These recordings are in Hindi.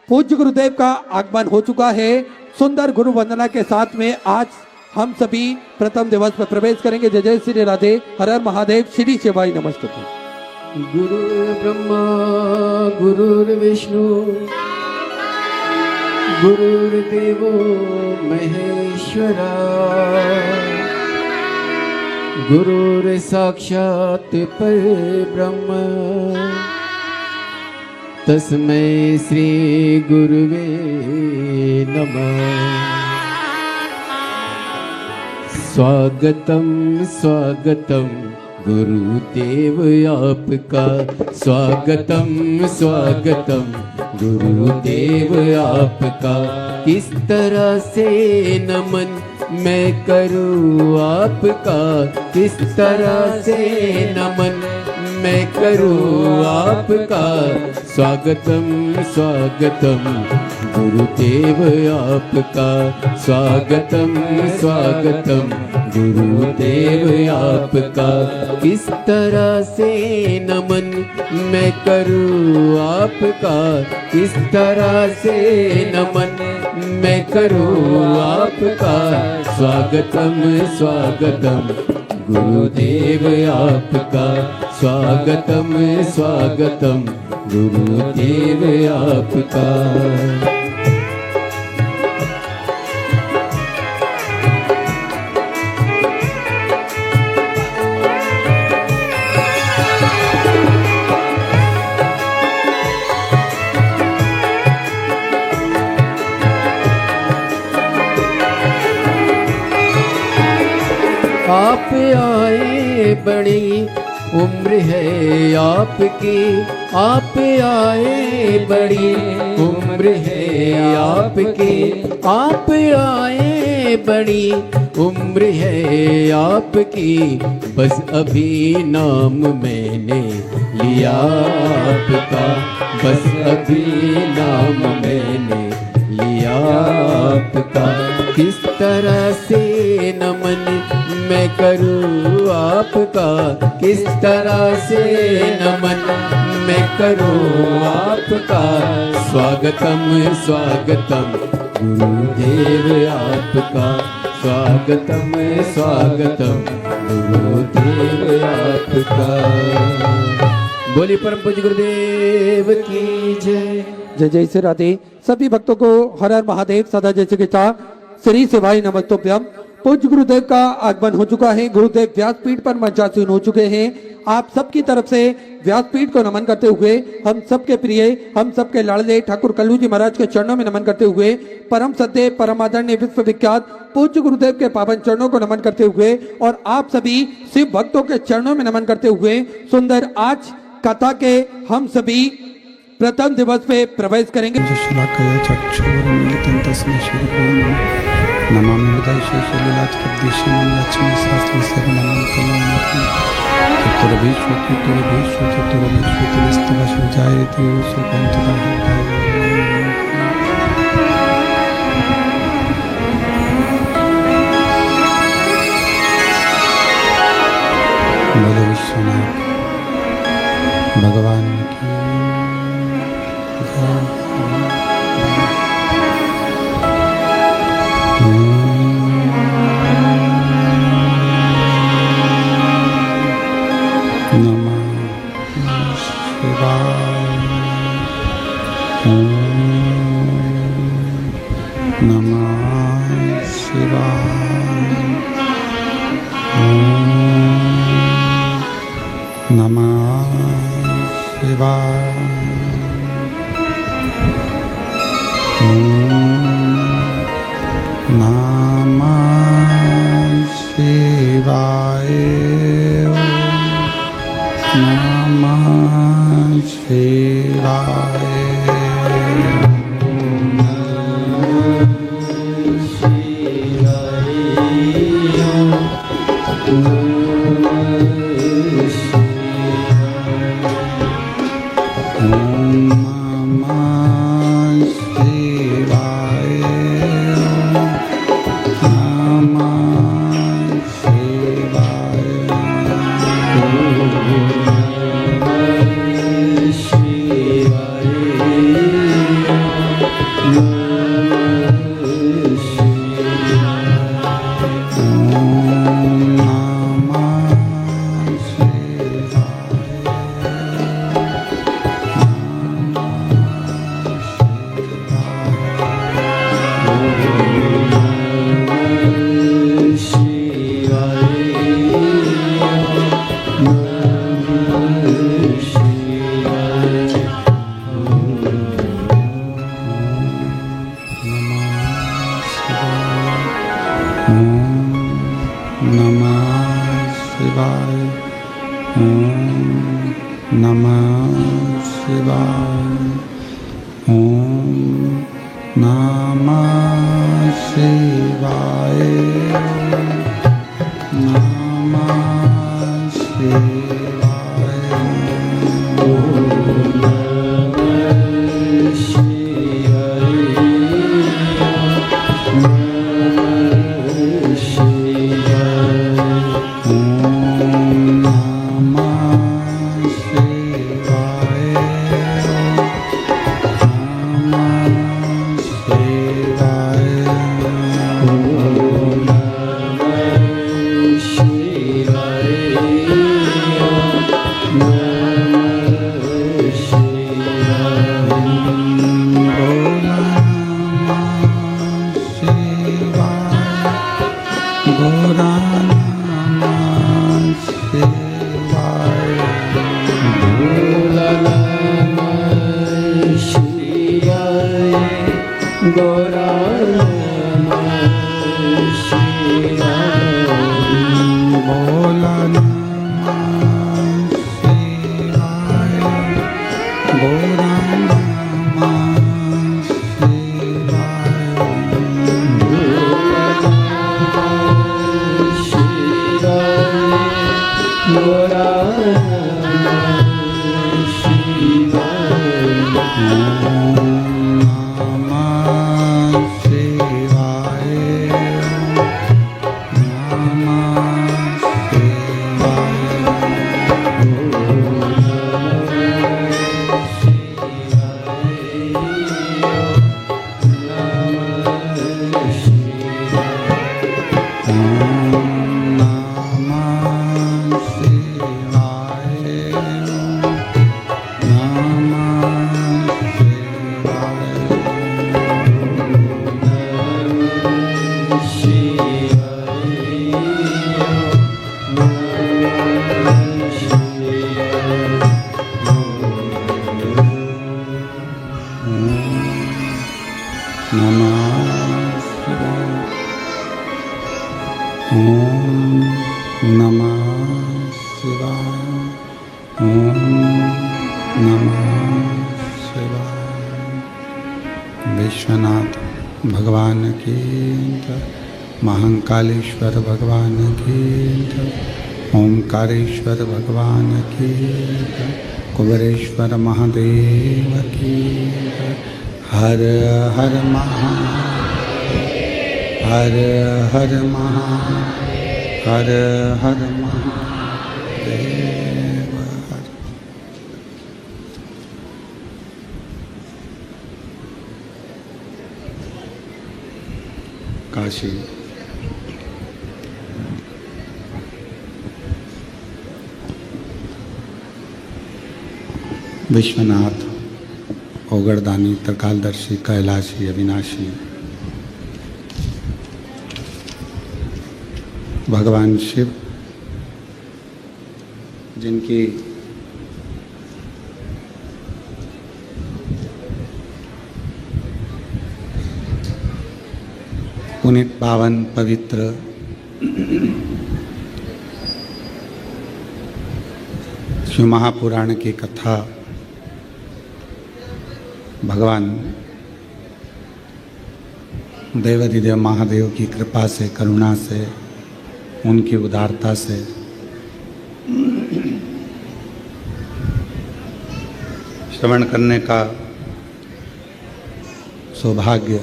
पूज्य गुरुदेव का आगमन हो चुका है। सुंदर गुरु वंदना के साथ में आज हम सभी प्रथम दिवस में प्रवेश करेंगे। जय जय श्री राधे, हर हर महादेव, श्री शिवाय नमस्तुते। गुरु ब्रह्मा गुरुर्विष्णु गुरुर्देवो महेश्वरा गुरुर्साक्षात् परब्रह्म तस्मै श्री गुरुवे नमः। स्वागतम स्वागतम गुरुदेव आपका, स्वागतम स्वागतम गुरुदेव आपका। किस तरह से नमन मैं करूँ आपका, किस तरह से नमन मैं करूँ आपका। स्वागतम स्वागतम गुरुदेव आपका, स्वागतम स्वागतम गुरुदेव आपका। किस तरह से नमन मैं करूँ आपका, किस तरह से नमन मैं करूँ आपका। स्वागतम स्वागतम गुरुदेव आपका, स्वागतम स्वागतम गुरुदेव आपका। आप आए बड़ी उम्र है आपकी, आप आए बड़ी उम्र है आपकी, आप आए बड़ी उम्र है आपकी। बस अभी नाम मैंने लिया आपका, बस अभी नाम मैंने लिया आपका। किस तरह से नमन मैं करूँ आपका, किस तरह से नमन मैं करूँ आपका। स्वागतम स्वागतम गुरुदेव आपका, स्वागतम स्वागतम गुरुदेव आपका। बोली परम पूज्य गुरुदेव की जय। जय जय श्री राधे। सभी भक्तों को हर हर महादेव, सदा जय चिकित्सा, श्री शिवाय नमस्तुभ्यम। पूज्य गुरुदेव का आगमन हो चुका है। गुरुदेव व्यासपीठ पर मंचासीन हो चुके हैं। आप सबकी तरफ से व्यासपीठ को नमन करते हुए हम सबके प्रिय, हम सबके लाडले ठाकुर कल्लू जी महाराज के चरणों में नमन करते हुए परम सत्य परम आदरणीय विश्वविख्यात पूज्य गुरुदेव के पावन चरणों को नमन करते हुए और आप सभी शिव भक्तों के चरणों में नमन करते हुए सुंदर आज कथा के हम सभी प्रथम दिवस पे प्रवेश करेंगे। नमामि हृदय शेषलीलात् कद्दिशीनं लक्ष्मी शास्त्रं सर्वमंगलं कल्याणं। चतुर्भीष्व चतुर्भीष्व चतुर्भीष्व तिस्तव सुजायते सुखं तदा। बोलो विश्वनाथ भगवान की श्री शिवाय ओम नमः शिवाय ओम नमः शिवाय नमः शिवाय ओम नमः शिवाय नमः शिवाय ओम नमः शिवाय नमः शिवाय ओम नमः शिवाय नमः शिवाय गौरा नमः शिवाय गौरा नमः शिवाय गौरा नमः शिवाय भोला नमः शिवाय गौरा नमः शिवाय गौरा नमः शिवाय नमः शिवाय नमः विश्वनाथ भगवान की जय, महाकालेश्वर भगवान की जय, ओंकारेश्वर भगवान की जय, कुबेरेश्वर महादेव की जय। हर हर हर हर हर हर महादेव हर। काशी विश्वनाथ ओगरदानी त्रिकालदर्शी कैलाशी अविनाशी भगवान शिव जिनकी पुनीत पावन पवित्र शिव महापुराण की कथा भगवान देवाधिदेव महादेव की कृपा से, करुणा से, उनकी उदारता से श्रवण करने का सौभाग्य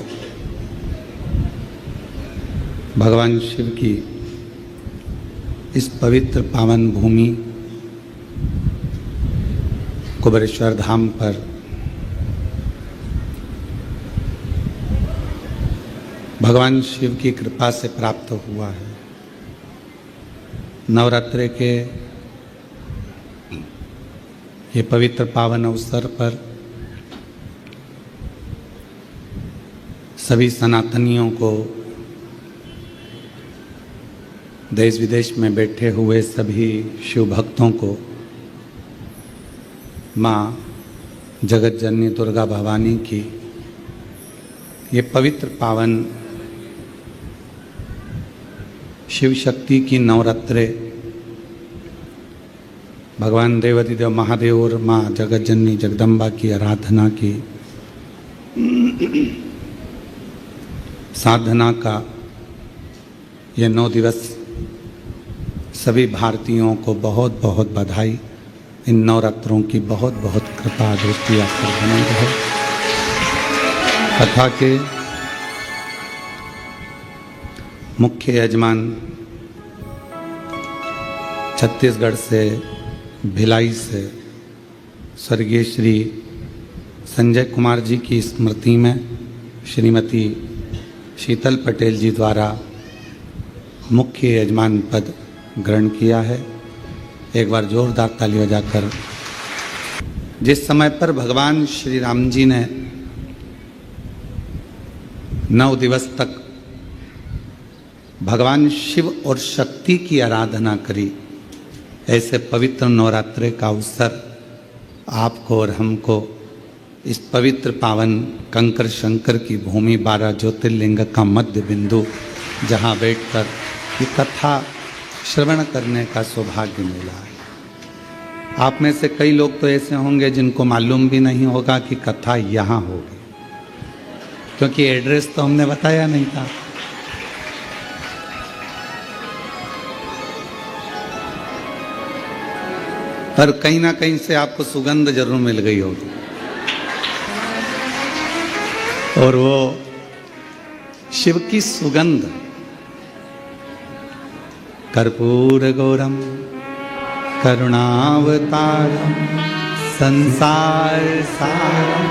भगवान शिव की इस पवित्र पावन भूमि कुबेरेश्वर धाम पर भगवान शिव की कृपा से प्राप्त हुआ है। नवरात्रि के ये पवित्र पावन अवसर पर सभी सनातनियों को, देश विदेश में बैठे हुए सभी शिव भक्तों को माँ जगत जननी दुर्गा भवानी की ये पवित्र पावन शिव शक्ति की नवरात्रे भगवान देवाधिदेव महादेव और माँ जगत जननी जगदम्बा की आराधना की साधना का ये 9 दिवस सभी भारतीयों को बहुत बहुत बधाई। इन नवरात्रों की बहुत बहुत कृपा दृष्टि आप पर बनी रहे। कथा के मुख्य यजमान छत्तीसगढ़ से भिलाई से स्वर्गीय श्री संजय कुमार जी की स्मृति में श्रीमती शीतल पटेल जी द्वारा मुख्य यजमान पद ग्रहण किया है। एक बार जोरदार ताली बजाकर। जिस समय पर भगवान श्री राम जी ने 9 दिवस तक भगवान शिव और शक्ति की आराधना करी, ऐसे पवित्र नवरात्रे का अवसर आपको और हमको इस पवित्र पावन कंकर शंकर की भूमि 12 ज्योतिर्लिंग का मध्य बिंदु जहाँ बैठकर ये कथा श्रवण करने का सौभाग्य मिला है। आप में से कई लोग तो ऐसे होंगे जिनको मालूम भी नहीं होगा कि कथा यहाँ होगी, क्योंकि एड्रेस तो हमने बताया नहीं था। पर कहीं ना कहीं से आपको सुगंध जरूर मिल गई होगी, और वो शिव की सुगंध कर्पूर गौरम करुणावतारम संसार सारम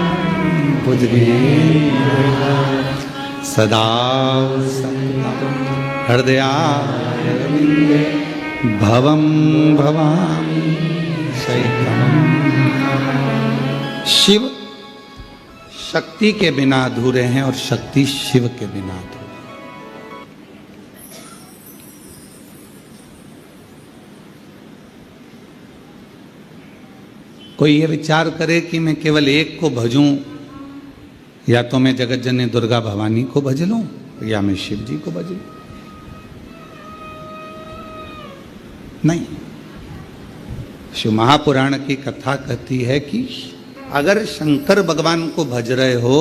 भुजगेन्द्र सदा वसन्तं हृदयारविन्दे भवं भवामि शैलम्। शिव शक्ति के बिना अधूरे हैं और शक्ति शिव के बिना अधूरे। कोई ये विचार करे कि मैं केवल एक को भजूं, या तो मैं जगत जननी दुर्गा भवानी को भज लूं या मैं शिव जी को भज लूं। नहीं, शिव महापुराण की कथा कहती है कि अगर शंकर भगवान को भज रहे हो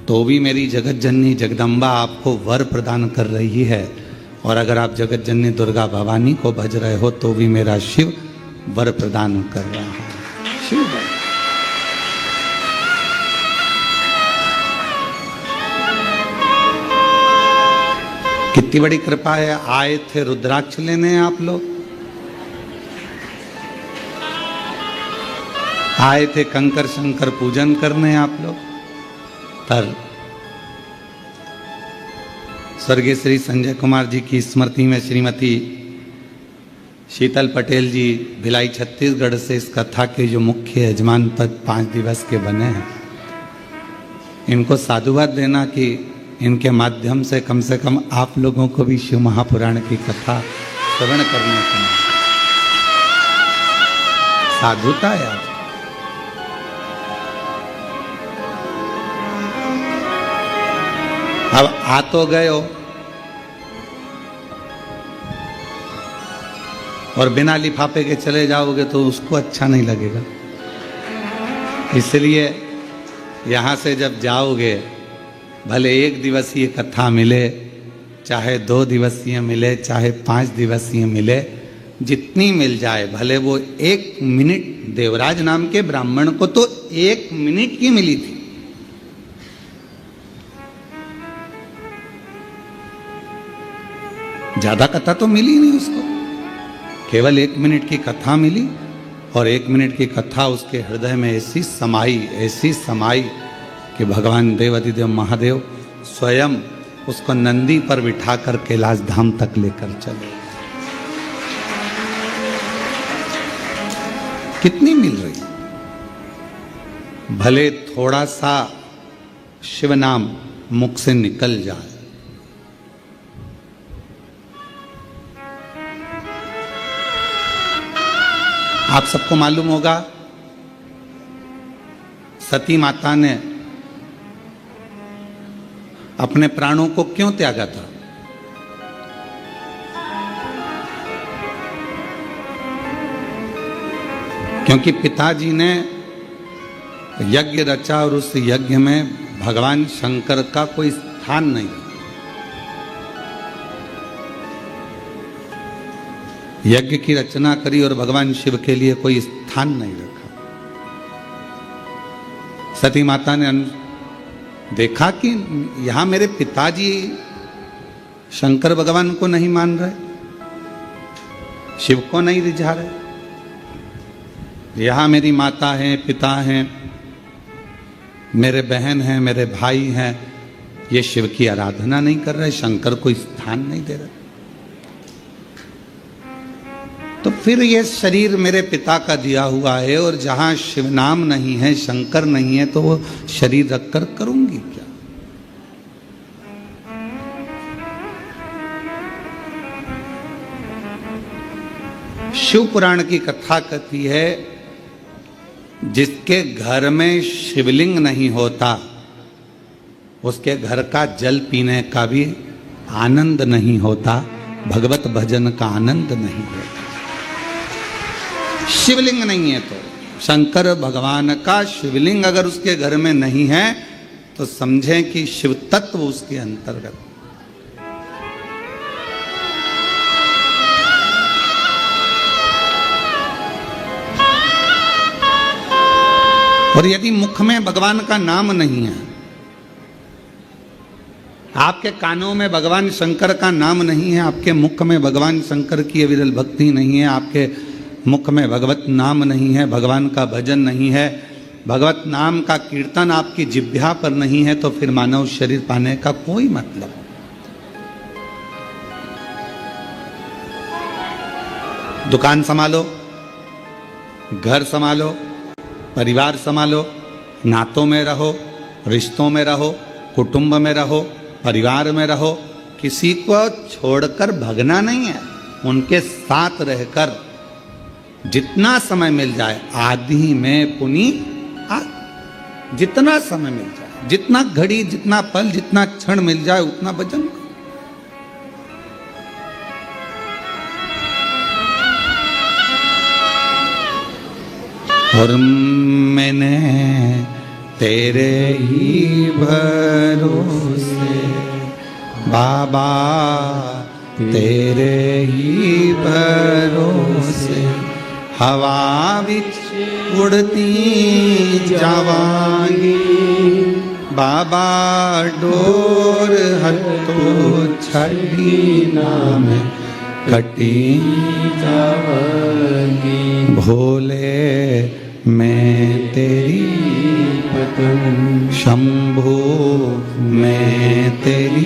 तो भी मेरी जगत जननी जगदम्बा आपको वर प्रदान कर रही है, और अगर आप जगत जननी दुर्गा भवानी को भज रहे हो तो भी मेरा शिव वर प्रदान कर रहा है। शिव कितनी बड़ी कृपा है। आए थे रुद्राक्ष लेने आप लोग, आए थे कंकर शंकर पूजन करने आप लोग, पर स्वर्गीय श्री संजय कुमार जी की स्मृति में श्रीमती शीतल पटेल जी भिलाई छत्तीसगढ़ से इस कथा के जो मुख्य यजमान पद 5 दिवस के बने हैं, इनको साधुवाद देना कि इनके माध्यम से कम आप लोगों को भी शिव महापुराण की कथा श्रवण करने को मिले। साधुता है आप। अब आ तो गए हो और बिना लिफाफे के चले जाओगे तो उसको अच्छा नहीं लगेगा। इसलिए यहाँ से जब जाओगे, भले 1 दिवसीय कथा मिले, चाहे 2 दिवसीय मिले, चाहे 5 दिवसीय मिले, जितनी मिल जाए, भले वो 1 मिनट, देवराज नाम के ब्राह्मण को तो 1 मिनट की मिली थी। ज्यादा कथा तो मिली नहीं उसको, केवल 1 मिनट की कथा मिली, और 1 मिनट की कथा उसके हृदय में ऐसी समाई कि भगवान देवाधिदेव महादेव स्वयं उसको नंदी पर बिठाकर कैलाश धाम तक लेकर चले। कितनी मिल रही, भले थोड़ा सा शिव नाम मुख से निकल जाए। आप सबको मालूम होगा सती माता ने अपने प्राणों को क्यों त्यागा था? क्योंकि पिताजी ने यज्ञ रचा और उस यज्ञ में भगवान शंकर का कोई स्थान नहीं रखा। यज्ञ की रचना करी और भगवान शिव के लिए कोई स्थान नहीं रखा। सती माता ने देखा कि यहां मेरे पिताजी शंकर भगवान को नहीं मान रहे, शिव को नहीं रिझा रहे, यहां मेरी माता है, पिता हैं, मेरे बहन हैं, मेरे भाई हैं, ये शिव की आराधना नहीं कर रहे, शंकर को स्थान नहीं दे रहे। तो फिर ये शरीर मेरे पिता का दिया हुआ है और जहां शिव नाम नहीं है, शंकर नहीं है, तो वो शरीर रखकर करूंगी क्या? शिव पुराण की कथा कहती है, जिसके घर में शिवलिंग नहीं होता उसके घर का जल पीने का भी आनंद नहीं होता, भगवत भजन का आनंद नहीं होता। शिवलिंग नहीं है तो शंकर भगवान का शिवलिंग अगर उसके घर में नहीं है तो समझें कि शिव तत्व उसके अंतर्गत। और यदि मुख में भगवान का नाम नहीं है, आपके कानों में भगवान शंकर का नाम नहीं है, आपके मुख में भगवान शंकर की अविरल भक्ति नहीं है, आपके मुख में भगवत नाम नहीं है, भगवान का भजन नहीं है, भगवत नाम का कीर्तन आपकी जिह्वा पर नहीं है, तो फिर मानव शरीर पाने का कोई मतलब। दुकान संभालो, घर संभालो, परिवार संभालो, नातों में रहो, रिश्तों में रहो, कुटुंब में रहो, परिवार में रहो, किसी को छोड़कर भगना नहीं है। उनके साथ रहकर जितना समय मिल जाए, आदि में पुनि जितना समय मिल जाए, जितना घड़ी, जितना पल, जितना क्षण मिल जाए, उतना भजन करो। और मैंने तेरे ही भरोसे बाबा, तेरे ही भरोसे हवा विच उड़ती जावांगी, बाबा डोर हथों छड़ी नाम कटी जावांगी। भोले मैं तेरी पतंग, शंभो मैं तेरी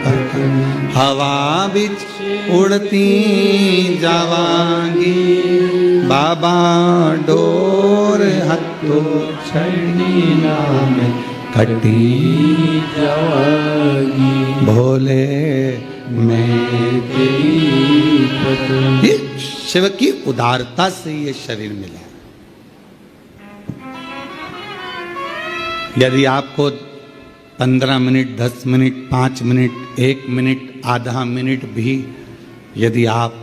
पतंग, हवा बिच उड़ती जावांगी, बाबा डोर हथों छड़ी नाम कटी जावांगी। भोले मैं तेरी पतंग। ये शिव की उदारता से ये शरीर मिला। यदि आपको 15 मिनट, 10 मिनट, 5 मिनट, 1 मिनट, आधा मिनट भी यदि आप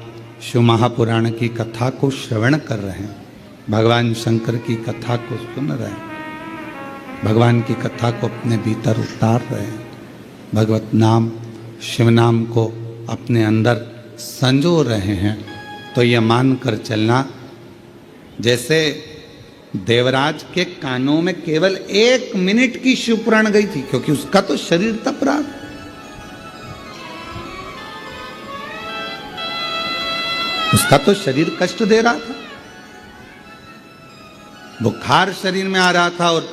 शिव महापुराण की कथा को श्रवण कर रहे हैं, भगवान शंकर की कथा को सुन रहे हैं, भगवान की कथा को अपने भीतर उतार रहे हैं, भगवत नाम, शिव नाम को अपने अंदर संजो रहे हैं, तो यह मान कर चलना जैसे देवराज के कानों में केवल 1 मिनट की शिव पुराण गई थी, क्योंकि उसका तो शरीर तप रहा था। उसका तो शरीर कष्ट दे रहा था, बुखार शरीर में आ रहा था और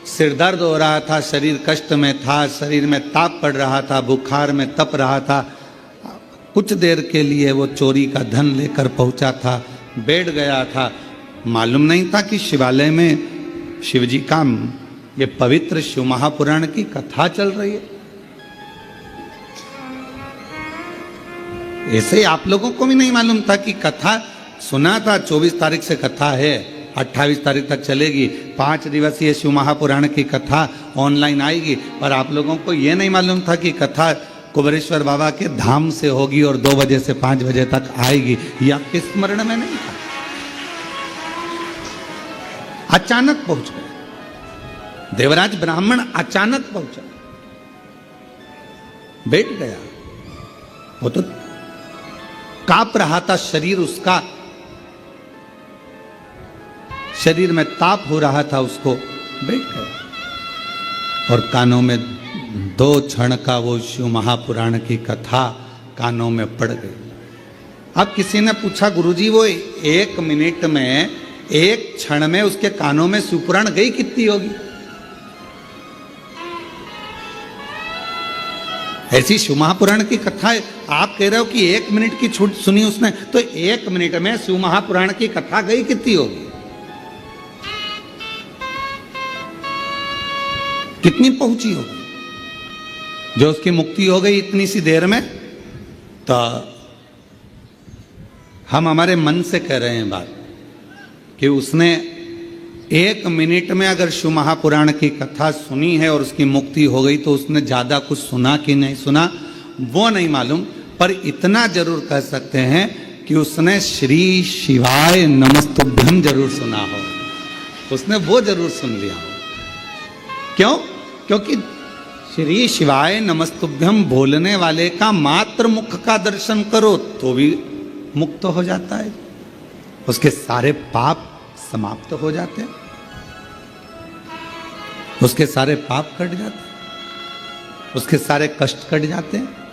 सिर दर्द हो रहा था, शरीर कष्ट में था, शरीर में ताप पड़ रहा था, बुखार में तप रहा था। कुछ देर के लिए वो चोरी का धन लेकर पहुंचा था, बैठ गया था, मालूम नहीं था कि शिवालय में शिवजी का ये पवित्र शिव महापुराण की कथा चल रही है। ऐसे आप लोगों को भी नहीं मालूम था कि कथा, सुना था 24 तारीख से कथा है, 28 तारीख तक चलेगी, 5 दिवसीय शिव महापुराण की कथा ऑनलाइन आएगी, पर आप लोगों को यह नहीं मालूम था कि कथा कुबेरेश्वर बाबा के धाम से होगी और 2 बजे से 5 बजे तक आएगी। यह आपके स्मरण में नहीं था। अचानक पहुंच गए। देवराज ब्राह्मण अचानक पहुंचा, बैठ गया। वो तो कांप रहा था शरीर उसका, शरीर में ताप हो रहा था उसको, बैठ गया और कानों में 2 क्षण का वो शिव महापुराण की कथा कानों में पड़ गई। अब किसी ने पूछा, गुरुजी वो 1 मिनट में, 1 क्षण में उसके कानों में शिवपुराण गई कितनी होगी? ऐसी शिव महापुराण की कथा है, आप कह रहे हो कि 1 मिनट की छूट सुनी उसने, तो 1 मिनट में शिव महापुराण की कथा गई कितनी होगी? कितनी पहुंची होगी? जो उसकी मुक्ति हो गई इतनी सी देर में। तो हम हमारे मन से कह रहे हैं बात कि उसने 1 मिनट में अगर शिव महापुराण की कथा सुनी है और उसकी मुक्ति हो गई, तो उसने ज्यादा कुछ सुना कि नहीं सुना वो नहीं मालूम, पर इतना जरूर कह सकते हैं कि उसने श्री शिवाय नमस्तुभ्यम जरूर सुना हो, उसने वो जरूर सुन लिया हो। क्यों? क्योंकि श्री शिवाय नमस्तुभ्यम बोलने वाले का मात्र मुख का दर्शन करो तो भी मुक्त हो जाता है, उसके सारे पाप समाप्त हो जाते हैं, उसके सारे पाप कट जाते हैं, उसके सारे कष्ट कट जाते हैं।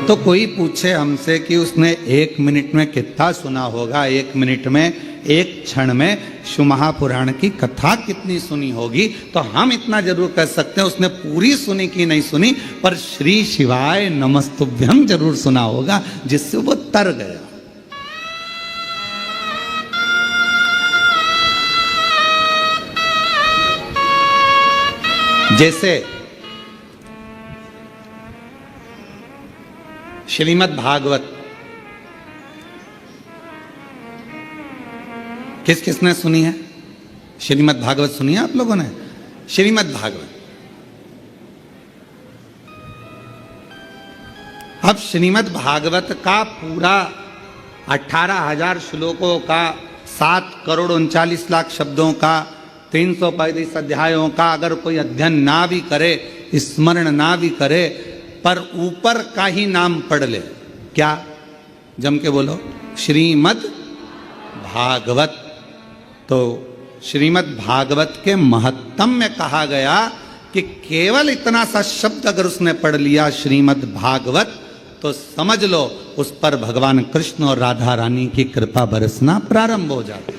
तो कोई पूछे हमसे कि उसने 1 मिनट में कितना सुना होगा, 1 मिनट में, 1 क्षण में शिव महापुराण की कथा कितनी सुनी होगी, तो हम इतना जरूर कह सकते हैं उसने पूरी सुनी कि नहीं सुनी, पर श्री शिवाय नमस्तुभ्यम जरूर सुना होगा, जिससे वो तर गया। जैसे श्रीमद् भागवत किस किसने सुनी है? श्रीमद् भागवत सुनी है आप लोगों ने? श्रीमद् भागवत, अब श्रीमद् भागवत का पूरा 18,000 श्लोकों का, 7,39,00,000 शब्दों का, 335 अध्यायों का अगर कोई अध्ययन ना भी करे, स्मरण ना भी करे, पर ऊपर का ही नाम पढ़ ले, क्या? जम के बोलो, श्रीमद् भागवत। तो श्रीमद् भागवत के महत्तम में कहा गया कि केवल इतना सा शब्द अगर उसने पढ़ लिया श्रीमद् भागवत, तो समझ लो उस पर भगवान कृष्ण और राधा रानी की कृपा बरसना प्रारंभ हो जाती।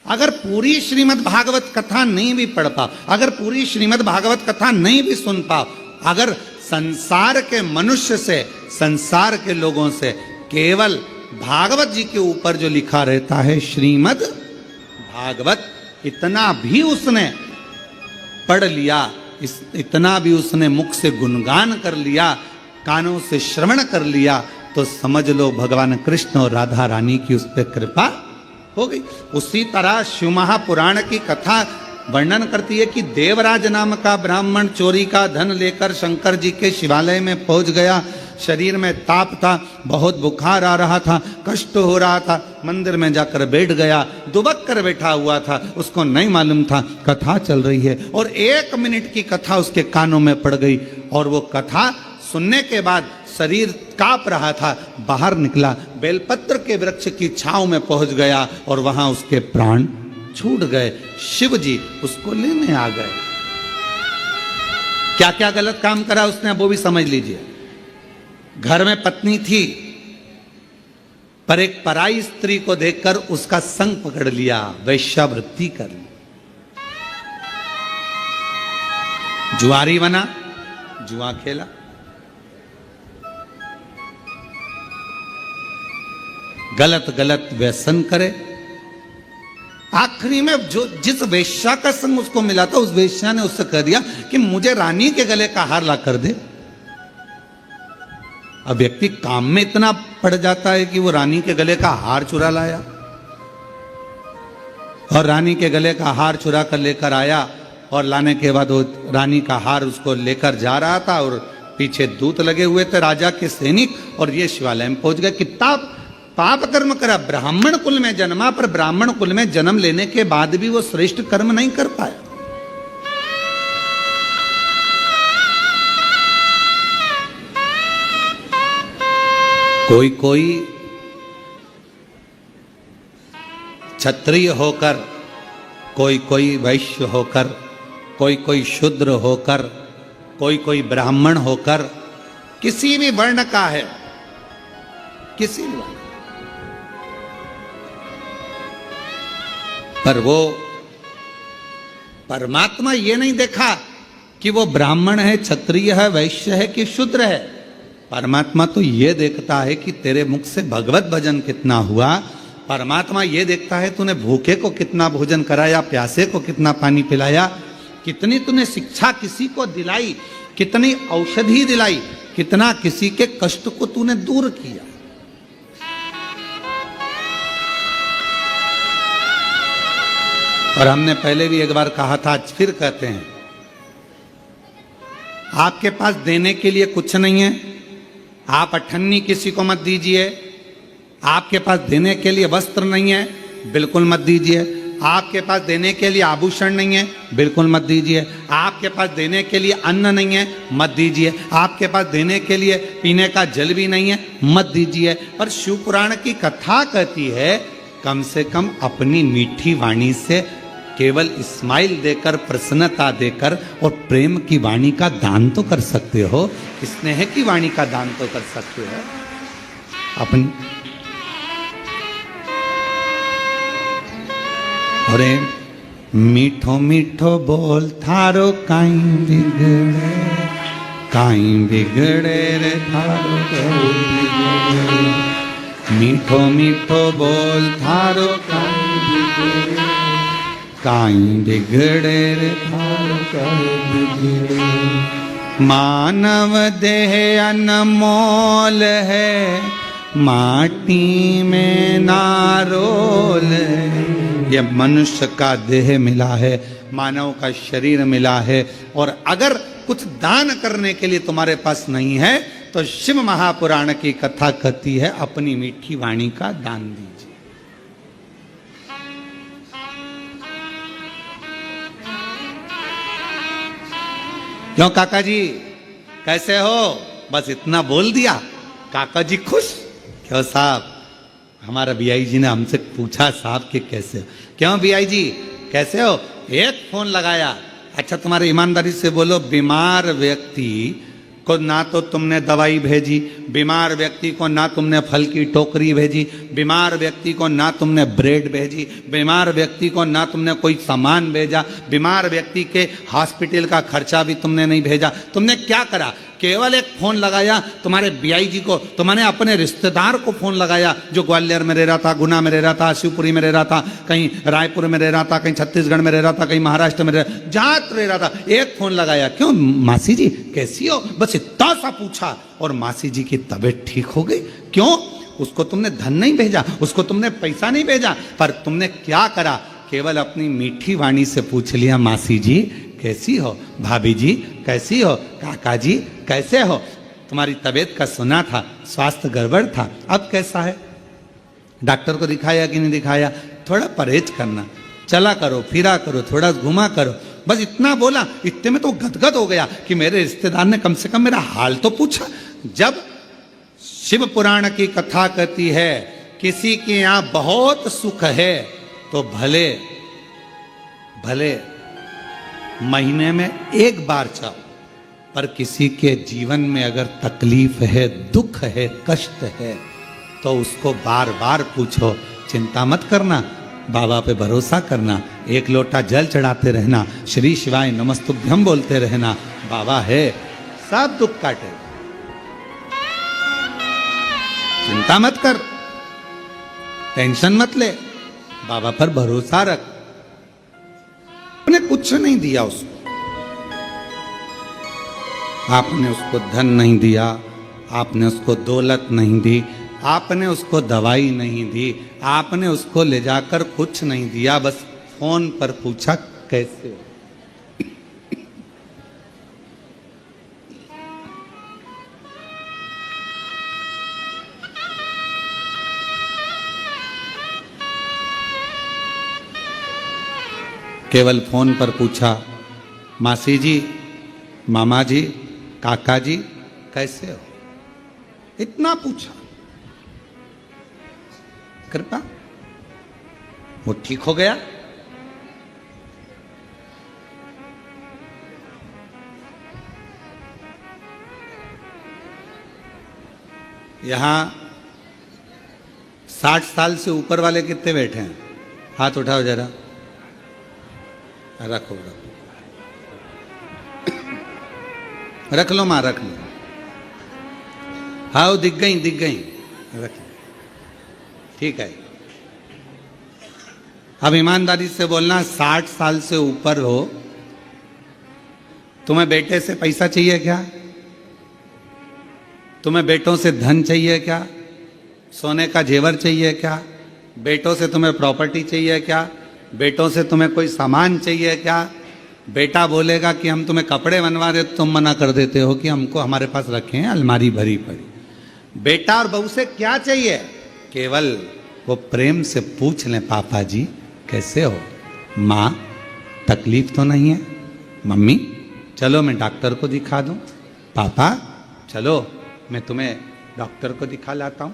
अगर पूरी श्रीमद् भागवत कथा नहीं भी पढ़ पाओ, अगर पूरी श्रीमद् भागवत कथा नहीं भी सुन पाओ, अगर संसार के मनुष्य से, संसार के लोगों से केवल भागवत जी के ऊपर जो लिखा रहता है श्रीमद् भागवत, इतना भी उसने पढ़ लिया, इतना भी उसने मुख से गुणगान कर लिया, कानों से श्रवण कर लिया, तो समझ लो भगवान कृष्ण और राधा रानी की उस पर कृपा हो गई। उसी तरह शिव महापुराण की कथा वर्णन करती है कि देवराज नाम का ब्राह्मण चोरी का धन लेकर शंकर जी के शिवालय में पहुंच गया। शरीर में ताप था, बहुत बुखार आ रहा था, कष्ट हो रहा था, मंदिर में जाकर बैठ गया, दुबक कर बैठा हुआ था, उसको नहीं मालूम था कथा चल रही है, और 1 मिनट की कथा उसके कानों में पड़ गई, और वो कथा सुनने के बाद शरीर कांप रहा था, बाहर निकला, बेलपत्र के वृक्ष की छांव में पहुंच गया, और वहां उसके प्राण छूट गए। शिव जी उसको लेने आ गए। क्या क्या गलत काम करा उसने, वो भी समझ लीजिए। घर में पत्नी थी, पर एक पराई स्त्री को देखकर उसका संग पकड़ लिया, वैश्यावृत्ति कर ली, जुआरी बना, जुआ खेला, गलत गलत व्यसन करे। आखिरी में जो जिस वेश्या का संग उसको मिला था, उस वेश्या ने उससे कह दिया कि मुझे रानी के गले का हार ला कर दे। अब व्यक्ति काम में इतना पड़ जाता है कि वो रानी के गले का हार चुरा लाया, और रानी के गले का हार चुरा कर लेकर आया, और लाने के बाद वो रानी का हार उसको लेकर जा रहा था, और पीछे दूत लगे हुए थे राजा के सैनिक, और ये शिवालय में पहुंच गए। कितना पाप कर्म करा, ब्राह्मण कुल में जन्मा, पर ब्राह्मण कुल में जन्म लेने के बाद भी वो श्रेष्ठ कर्म नहीं कर पाया। कोई कोई क्षत्रिय होकर, कोई कोई वैश्य होकर, कोई कोई शूद्र होकर, कोई कोई ब्राह्मण होकर, किसी भी वर्ण का है, किसी भी वर्ण, पर वो परमात्मा ये नहीं देखा कि वो ब्राह्मण है, क्षत्रिय है, वैश्य है कि शूद्र है। परमात्मा तो ये देखता है कि तेरे मुख से भगवत भजन कितना हुआ। परमात्मा ये देखता है तूने भूखे को कितना भोजन कराया, प्यासे को कितना पानी पिलाया, कितनी तूने शिक्षा किसी को दिलाई, कितनी औषधि दिलाई, कितना किसी के कष्ट को तूने दूर किया। और हमने पहले भी एक बार कहा था, आज फिर कहते हैं, आपके पास देने के लिए कुछ नहीं है, आप अठन्नी किसी को मत दीजिए। आपके पास देने के लिए वस्त्र नहीं है, बिल्कुल मत दीजिए। आपके पास देने के लिए आभूषण नहीं है, बिल्कुल मत दीजिए। आपके पास देने के लिए अन्न नहीं है, मत दीजिए। आपके पास देने के लिए पीने का जल भी नहीं है, मत दीजिए। पर शिव पुराण की कथा कहती है, कम से कम अपनी मीठी वाणी से केवल स्माइल देकर, प्रसन्नता देकर और प्रेम की वाणी का दान तो कर सकते हो, स्नेह की वाणी का दान तो कर सकते हो। अपनी अरे मीठो मीठो बोल थारो काई बिगड़े, काई बिगड़े रे थारो काई बिगड़े। मीठो मीठो बोल थारो काई बिगड़े, काई बिगड़े रे थारो काई बिगड़े। मानव देह अनमोल है, माटी में नारोल है। ये मनुष्य का देह मिला है, मानव का शरीर मिला है, और अगर कुछ दान करने के लिए तुम्हारे पास नहीं है तो शिव महापुराण की कथा कहती है, अपनी मीठी वाणी का दान दीजिए। क्यों काका जी कैसे हो? बस इतना बोल दिया, काका जी खुश। क्यों साहब, हमारा बीआई जी ने हमसे पूछा साहब कि कैसे हो? क्यों बीआई जी कैसे हो? एक फोन लगाया। अच्छा तुम्हारे ईमानदारी से बोलो, बीमार व्यक्ति को ना तो तुमने दवाई भेजी, बीमार व्यक्ति को ना तुमने फल की टोकरी भेजी, बीमार व्यक्ति को ना तुमने ब्रेड भेजी, बीमार व्यक्ति को ना तुमने कोई सामान भेजा, बीमार व्यक्ति के हॉस्पिटल का खर्चा भी तुमने नहीं भेजा। तुमने क्या करा? केवल एक फोन लगाया तुम्हारे बीआई जी को, तुमने अपने रिश्तेदार को फोन लगाया जो ग्वालियर में रह रहा था, गुना में रह रहा था, शिवपुरी में रह रहा था, कहीं रायपुर में रह रहा था, कहीं छत्तीसगढ़ में रह रहा था, कहीं महाराष्ट्र में जहां रह रहा था, एक फोन लगाया। क्यों मासी जी कैसी हो? बस इतना सा पूछा और मासी जी की तबीयत ठीक हो गई। क्यों? उसको तुमने धन नहीं भेजा, उसको तुमने पैसा नहीं भेजा, पर तुमने क्या करा? केवल अपनी मीठी वाणी से पूछ लिया, मासी जी कैसी हो, भाभी जी कैसी हो, काका जी कैसे हो? तुम्हारी तबीयत का सुना था, स्वास्थ्य गड़बड़ था, अब कैसा है? डॉक्टर को दिखाया कि नहीं दिखाया? थोड़ा परहेज करना, चला करो, फिरा करो, थोड़ा घुमा करो। बस इतना बोला, इतने में तो गदगद हो गया कि मेरे रिश्तेदार ने कम से कम मेरा हाल तो पूछा। जब शिव पुराण की कथा कहती है किसी के यहां बहुत सुख है तो भले भले महीने में एक बार जाओ, पर किसी के जीवन में अगर तकलीफ है, दुख है, कष्ट है तो उसको बार बार पूछो। चिंता मत करना, बाबा पे भरोसा करना, एक लोटा जल चढ़ाते रहना, श्री शिवाय नमस्तुभ्यम बोलते रहना, बाबा है, सब दुख काटे। चिंता मत कर, टेंशन मत ले, बाबा पर भरोसा रख। आपने कुछ नहीं दिया उसको, आपने उसको धन नहीं दिया, आपने उसको दौलत नहीं दी, आपने उसको दवाई नहीं दी, आपने उसको ले जाकर कुछ नहीं दिया, बस फोन पर पूछा कैसे हो। केवल फोन पर पूछा, मासी जी, मामा जी, काका जी कैसे हो, इतना पूछा। कृपा, वो ठीक हो गया। यहां 60 साल से ऊपर वाले कितने बैठे हैं? हाथ उठाओ जरा। रखो रखो, रख लो मां, रख लो। हाँ दिख गई, दिख गई, रख लो। ठीक है। अब ईमानदारी से बोलना, 60 साल से ऊपर हो, तुम्हें बेटे से पैसा चाहिए क्या? तुम्हें बेटों से धन चाहिए क्या? सोने का जेवर चाहिए क्या? बेटों से तुम्हें प्रॉपर्टी चाहिए क्या? बेटों से तुम्हें कोई सामान चाहिए क्या? बेटा बोलेगा कि हम तुम्हें कपड़े बनवा रहे, तुम मना कर देते हो कि हमको हमारे पास रखे हैं अलमारी भरी पड़ी। बेटा और बहू से क्या चाहिए? केवल वो प्रेम से पूछ लें, पापा जी कैसे हो, माँ तकलीफ तो नहीं है, मम्मी चलो मैं डॉक्टर को दिखा दूं, पापा चलो मैं तुम्हें डॉक्टर को दिखा लाता हूं,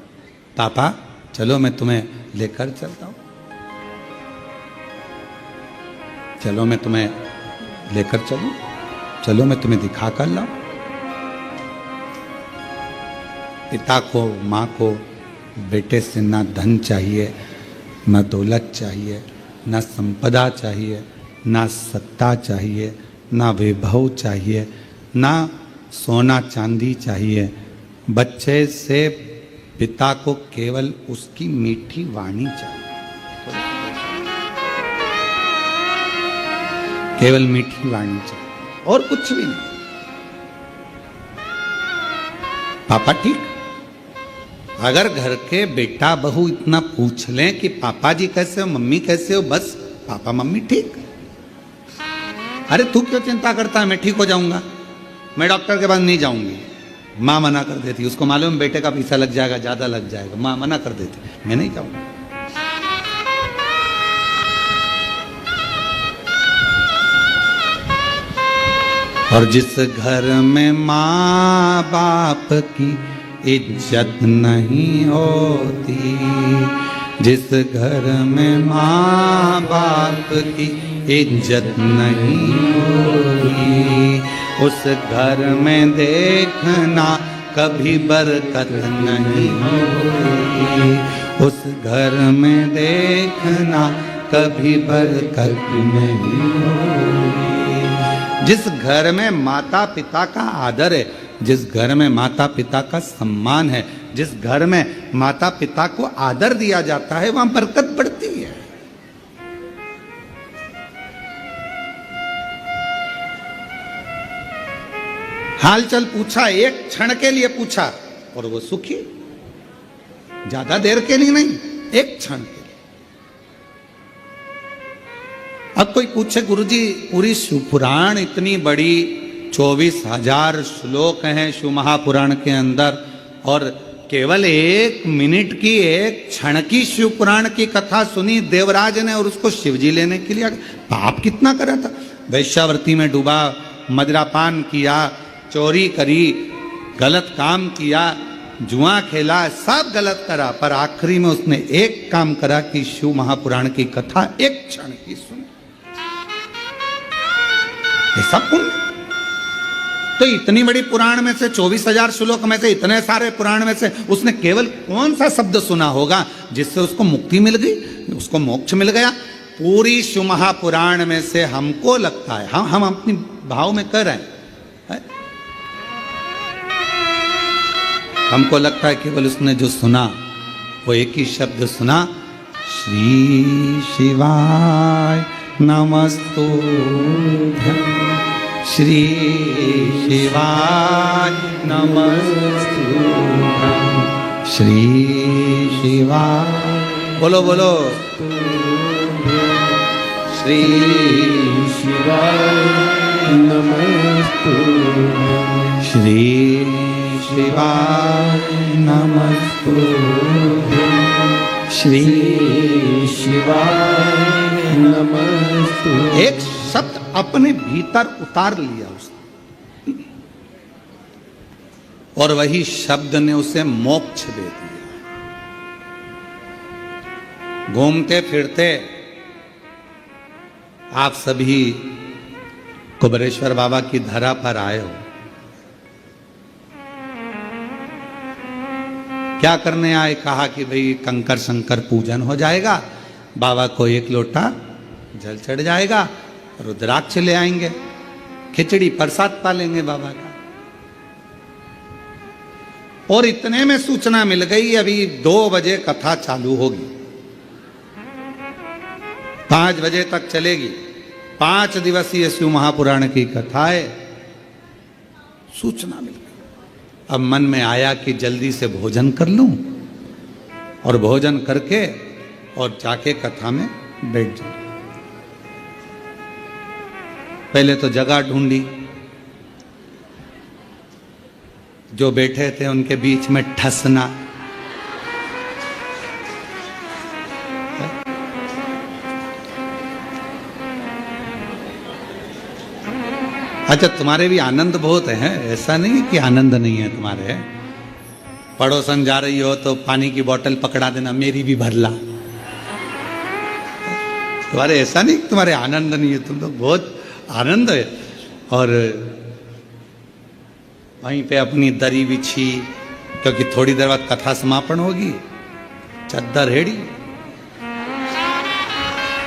पापा चलो मैं तुम्हें लेकर चलता हूं, चलो मैं तुम्हें लेकर चलूं, चलो मैं तुम्हें दिखा कर लाऊं। पिता को, माँ को बेटे से ना धन चाहिए, ना दौलत चाहिए, ना संपदा चाहिए, ना सत्ता चाहिए, ना वैभव चाहिए, ना सोना चांदी चाहिए। बच्चे से पिता को केवल उसकी मीठी वाणी चाहिए, केवल मीठी वाणी चाहिए और कुछ भी नहीं। पापा ठीक? अगर घर के बेटा बहू इतना पूछ लें कि पापा जी कैसे हो, मम्मी कैसे हो, बस पापा मम्मी ठीक। अरे तू क्यों चिंता करता है, मैं ठीक हो जाऊंगा, मैं डॉक्टर के पास नहीं जाऊंगी। माँ मना कर देती, उसको मालूम बेटे का पैसा लग जाएगा, ज्यादा लग जाएगा, माँ मना कर देती, मैं नहीं जाऊंगा। और जिस घर में माँ बाप की इज्जत नहीं होती, जिस घर में माँ बाप की इज्जत नहीं होती, उस घर में देखना कभी बरकत नहीं होती, उस घर में देखना कभी बरकत नहीं होती। जिस घर में माता पिता का आदर है, जिस घर में माता पिता का सम्मान है, जिस घर में माता पिता को आदर दिया जाता है, वहां बरकत बढ़ती है। हालचाल पूछा, एक क्षण के लिए पूछा और वो सुखी, ज्यादा देर के लिए नहीं, एक क्षण के लिए। अब कोई पूछे, गुरुजी पूरी शिवपुराण इतनी बड़ी 24,000 श्लोक हैं शिव महापुराण के अंदर, और केवल 1 मिनट की, 1 क्षण की शिव पुराण की कथा सुनी देवराज ने और उसको शिवजी लेने के लिए पाप कितना करा था। वैश्यावृत्ति में डूबा, मदिरापान किया, चोरी करी, गलत काम किया, जुआ खेला, सब गलत करा, पर आखिरी में उसने एक काम करा कि शिव महापुराण की कथा 1 क्षण की सुनी। ये सब पुण्य। तो इतनी बड़ी पुराण में से 24,000 श्लोक में से, इतने सारे पुराण में से उसने केवल कौन सा शब्द सुना होगा जिससे उसको मुक्ति मिल गई, उसको मोक्ष मिल गया? पूरी शिव महापुराण में से हमको लगता है, हम अपनी भाव में कर रहे हैं, हमको लगता है केवल उसने जो सुना वो एक ही शब्द सुना, श्री शिवाय नमस्तुभ्यं, श्री शिवाय नमस्तुभ्यं, श्री शिवाय, बोलो बोलो, श्री शिवाय नमस्तुभ्यं, श्री शिवाय नमस्तुभ्यं, श्री शिवाय नमस्तुते। एक शब्द अपने भीतर उतार लिया उसने और वही शब्द ने उसे मोक्ष दे दिया। घूमते फिरते आप सभी कुबेरेश्वर बाबा की धरा पर आए हो। क्या करने आए? कहा कि भाई कंकर शंकर पूजन हो जाएगा, बाबा को एक लोटा जल चढ़ जाएगा, रुद्राक्ष ले आएंगे, खिचड़ी प्रसाद पालेंगे बाबा का। और इतने में सूचना मिल गई अभी 2 बजे कथा चालू होगी, 5 बजे तक चलेगी। 5 दिवसीय शिव महापुराण की कथा है। सूचना मिल गई। अब मन में आया कि जल्दी से भोजन कर लूं और भोजन करके और जाके कथा में बैठ जाऊं। पहले तो जगह ढूंढी, जो बैठे थे उनके बीच में ठसना। अच्छा, तुम्हारे भी आनंद बहुत है, ऐसा नहीं कि आनंद नहीं है तुम्हारे। पड़ोसन जा रही हो तो पानी की बोतल पकड़ा देना, मेरी भी भर ला। तुम्हारे ऐसा नहीं कि तुम्हारे आनंद नहीं है, तुम तो बहुत आनंद है। और वहीं पे अपनी दरी बिछी, क्योंकि थोड़ी देर बाद कथा समापन होगी, चद्दर हेड़ी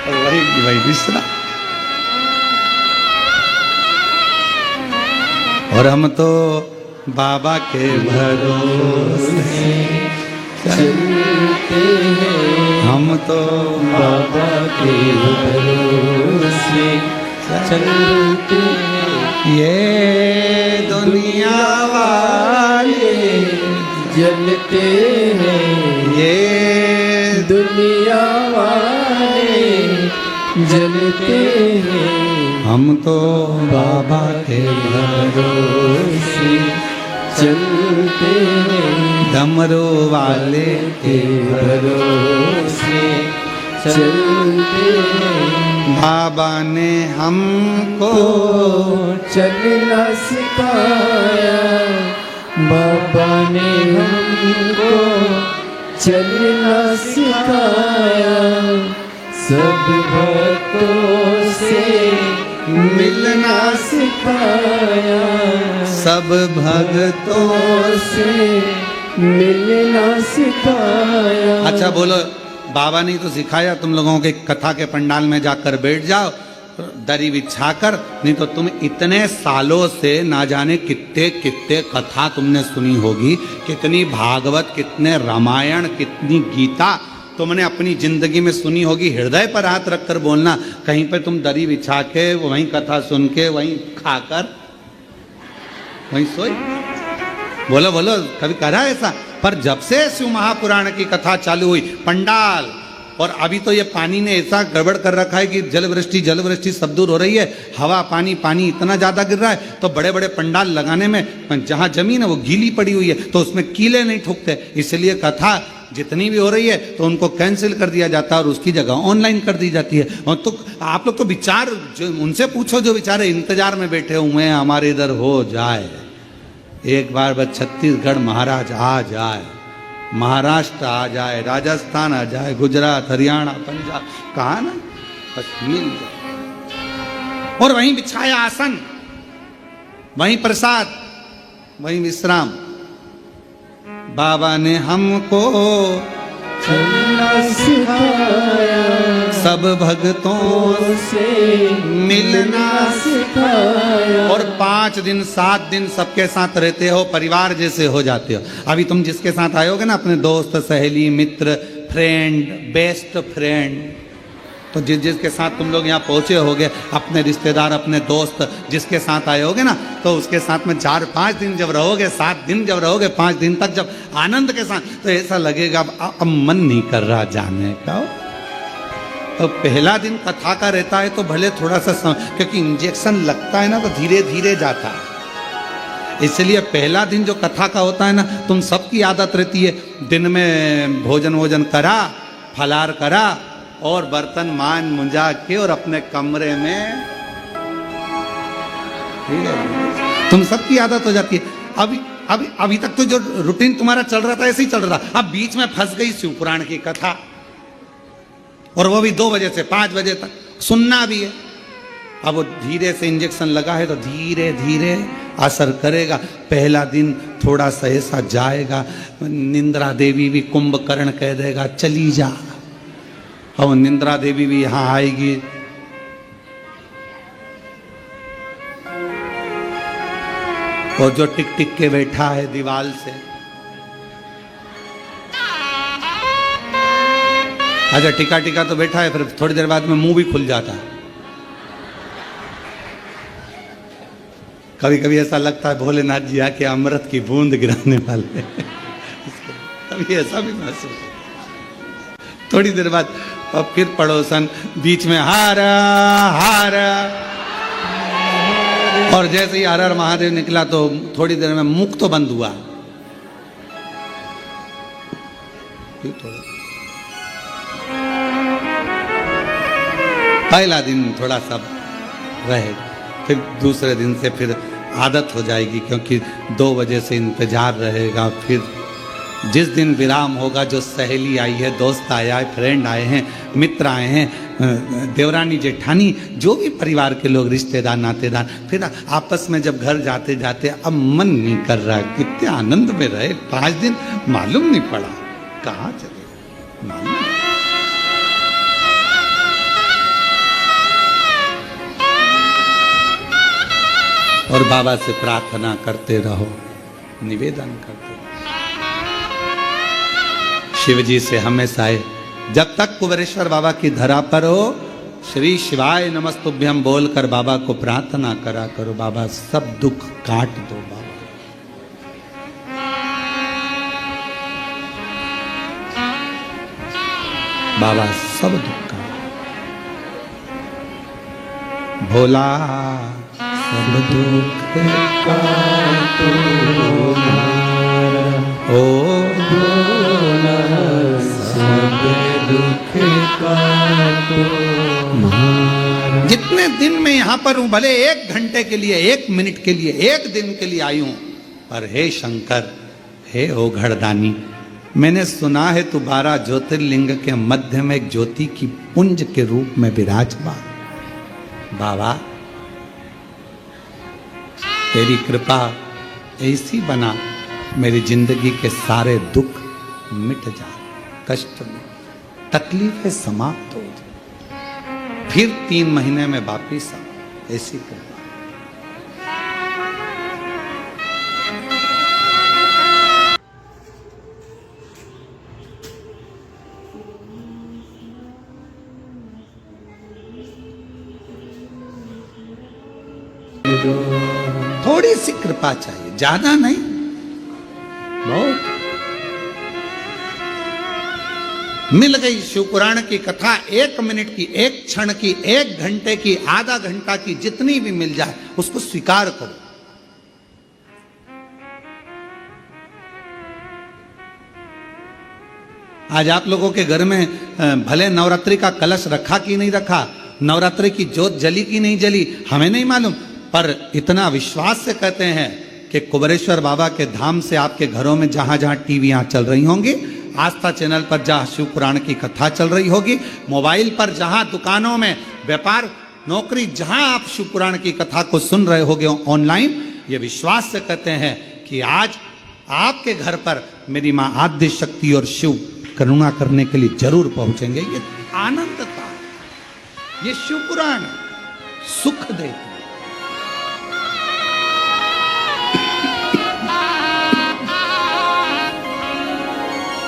और वही विश्रा। और हम तो बाबा के भरोसे चलते हैं, हम तो बाबा के भरोसे चलते हैं। ये दुनिया वाले जलते हैं, ये दुनिया वाले जलते हैं। हम तो बाबा के भरोसे चलते हैं, डमरू वाले के भरोसे चलते हैं। बाबा ने हमको चलना सिखाया, बाबा ने हमको चलना सिखाया। सब भक्तों से मिलना सिखाया, सब भक्तों से मिलना सिखाया। अच्छा बोलो, बाबा ने तो सिखाया तुम लोगों के कथा के पंडाल में जाकर बैठ जाओ दरी बिछाकर, नहीं तो तुम इतने सालों से ना जाने कितने कितने कथा तुमने सुनी होगी, कितनी भागवत, कितने रामायण, कितनी गीता तुमने अपनी जिंदगी में सुनी होगी। हृदय पर हाथ रखकर बोलना, कहीं पे तुम दरी बिछा के वहीं कथा सुन के वहीं खाकर वहीं सोई? बोलो बोलो, कभी करा ऐसा? पर जब से शिव महापुराण की कथा चालू हुई, पंडाल, और अभी तो ये पानी ने ऐसा गड़बड़ कर रखा है कि जल वृष्टि सब दूर हो रही है, हवा पानी इतना ज्यादा गिर रहा है, तो बड़े बड़े पंडाल लगाने में जहां जमीन है वो गीली पड़ी हुई है, तो उसमें कीले नहीं ठुकते, इसलिए कथा जितनी भी हो रही है तो उनको कैंसिल कर दिया जाता है और उसकी जगह ऑनलाइन कर दी जाती है। और तो आप लोग तो विचार उनसे पूछो जो बेचारे इंतजार में बैठे हुए हैं हमारे इधर हो जाए, एक बार बस छत्तीसगढ़ महाराज आ जाए, महाराष्ट्र आ जाए, राजस्थान आ जाए, गुजरात, हरियाणा, पंजाब, कहा ना, बस मिल जाए। और वहीं बिछाया आसन, वहीं प्रसाद, वहीं विश्राम। बाबा ने हमको चलना सिखाया, सब भक्तों से मिलना सिखाया। और 5 दिन 7 दिन सबके साथ रहते हो, परिवार जैसे हो जाते हो। अभी तुम जिसके साथ आयोगे ना, अपने दोस्त, सहेली, मित्र, फ्रेंड, बेस्ट फ्रेंड, तो जिसके साथ तुम लोग यहाँ पहुँचे होगे, अपने रिश्तेदार, अपने दोस्त जिसके साथ आए होगे ना, तो उसके साथ में 4-5 दिन जब रहोगे, 7 दिन जब रहोगे, 5 दिन तक जब आनंद के साथ, तो ऐसा लगेगा अब मन नहीं कर रहा जाने का। तो पहला दिन कथा का रहता है तो भले थोड़ा सा क्योंकि इंजेक्शन लगता है ना तो धीरे धीरे जाता है, इसलिए पहला दिन जो कथा का होता है ना, तुम सबकी आदत रहती है दिन में भोजन करा, फलार करा, और बर्तन मान मुंजा के और अपने कमरे में, ठीक है। तुम सबकी आदत हो जाती है। अभी तक तो जो रूटीन तुम्हारा चल रहा था ऐसे ही चल रहा था। अब बीच में फंस गई शिव पुराण की कथा, और वो भी 2 बजे से 5 बजे तक सुनना भी है। अब वो धीरे से इंजेक्शन लगा है तो धीरे धीरे असर करेगा। पहला दिन थोड़ा सा ऐसा जाएगा, निंद्रा देवी भी कुंभकर्ण कह देगा चली जा, और निंद्रा देवी भी यहां आएगी। और जो टिक टिक के बैठा है दीवाल से, अच्छा टिका टिका तो बैठा है, फिर थोड़ी देर बाद में मुंह भी खुल जाता है। कभी कभी ऐसा लगता है भोलेनाथ जी आके अमृत की बूंद गिराने वाले कभी ऐसा भी महसूस होता। थोड़ी देर बाद अब फिर पड़ोसन बीच में हारा हारा, और जैसे ही हर हर महादेव निकला तो थोड़ी देर में मुख तो बंद हुआ। पहला दिन थोड़ा सा रहेगा, फिर दूसरे दिन से फिर आदत हो जाएगी, क्योंकि 2 बजे से इंतजार रहेगा। फिर जिस दिन विराम होगा, जो सहेली आई है, दोस्त आया है, फ्रेंड आए हैं, मित्र आए हैं, देवरानी जेठानी, जो भी परिवार के लोग, रिश्तेदार नातेदार, फिर आपस में जब घर जाते जाते अब मन नहीं कर रहा है, कितने आनंद में रहे 5 दिन, मालूम नहीं पड़ा कहाँ चले, मालूम नहीं। और बाबा से प्रार्थना करते रहो, निवेदन करते रहो। शिव जी से हमेशा आए, जब तक कुबेरेश्वर बाबा की धरा पर हो, श्री शिवाय नमस्तुभ्यम बोलकर बाबा को प्रार्थना करा करो। बाबा सब दुख काट दो बाबा। बाबा सब दुख काट, भोला सब दुख काटो ओ भोला सब दुख काटो मारा। जितने दिन में यहां पर हूं, भले 1 घंटे के लिए, 1 मिनट के लिए, 1 दिन के लिए आई हूं, पर हे शंकर, हे ओघड़दानी, मैंने सुना है तू 12 ज्योतिर्लिंग के मध्य में एक ज्योति की पुंज के रूप में विराजमान। बाबा तेरी कृपा ऐसी बना, मेरी जिंदगी के सारे दुख मिट जाए, कष्ट में तकलीफें समाप्त हो जाए, फिर 3 महीने में वापिस आ, ऐसी कृपा। थोड़ी सी कृपा चाहिए, ज्यादा नहीं, बहुत। मिल गई शिवपुराण की कथा, 1 मिनट की, 1 क्षण की, 1 घंटे की, आधा घंटा की, जितनी भी मिल जाए उसको स्वीकार करो। आज आप लोगों के घर में भले नवरात्रि का कलश रखा कि नहीं रखा, नवरात्रि की ज्योत जली कि नहीं जली, हमें नहीं मालूम, पर इतना विश्वास से कहते हैं कि कुबेरेश्वर बाबा के धाम से आपके घरों में जहां जहां टीवियां चल रही होंगी, आस्था चैनल पर जहां शिव पुराण की कथा चल रही होगी, मोबाइल पर जहां, दुकानों में, व्यापार, नौकरी, जहां आप शिव पुराण की कथा को सुन रहे होगे ऑनलाइन, ये विश्वास से कहते हैं कि आज आपके घर पर मेरी मां आद्य शक्ति और शिव करुणा करने के लिए जरूर पहुंचेंगे। ये आनंदता, ये शिव पुराण सुख देती,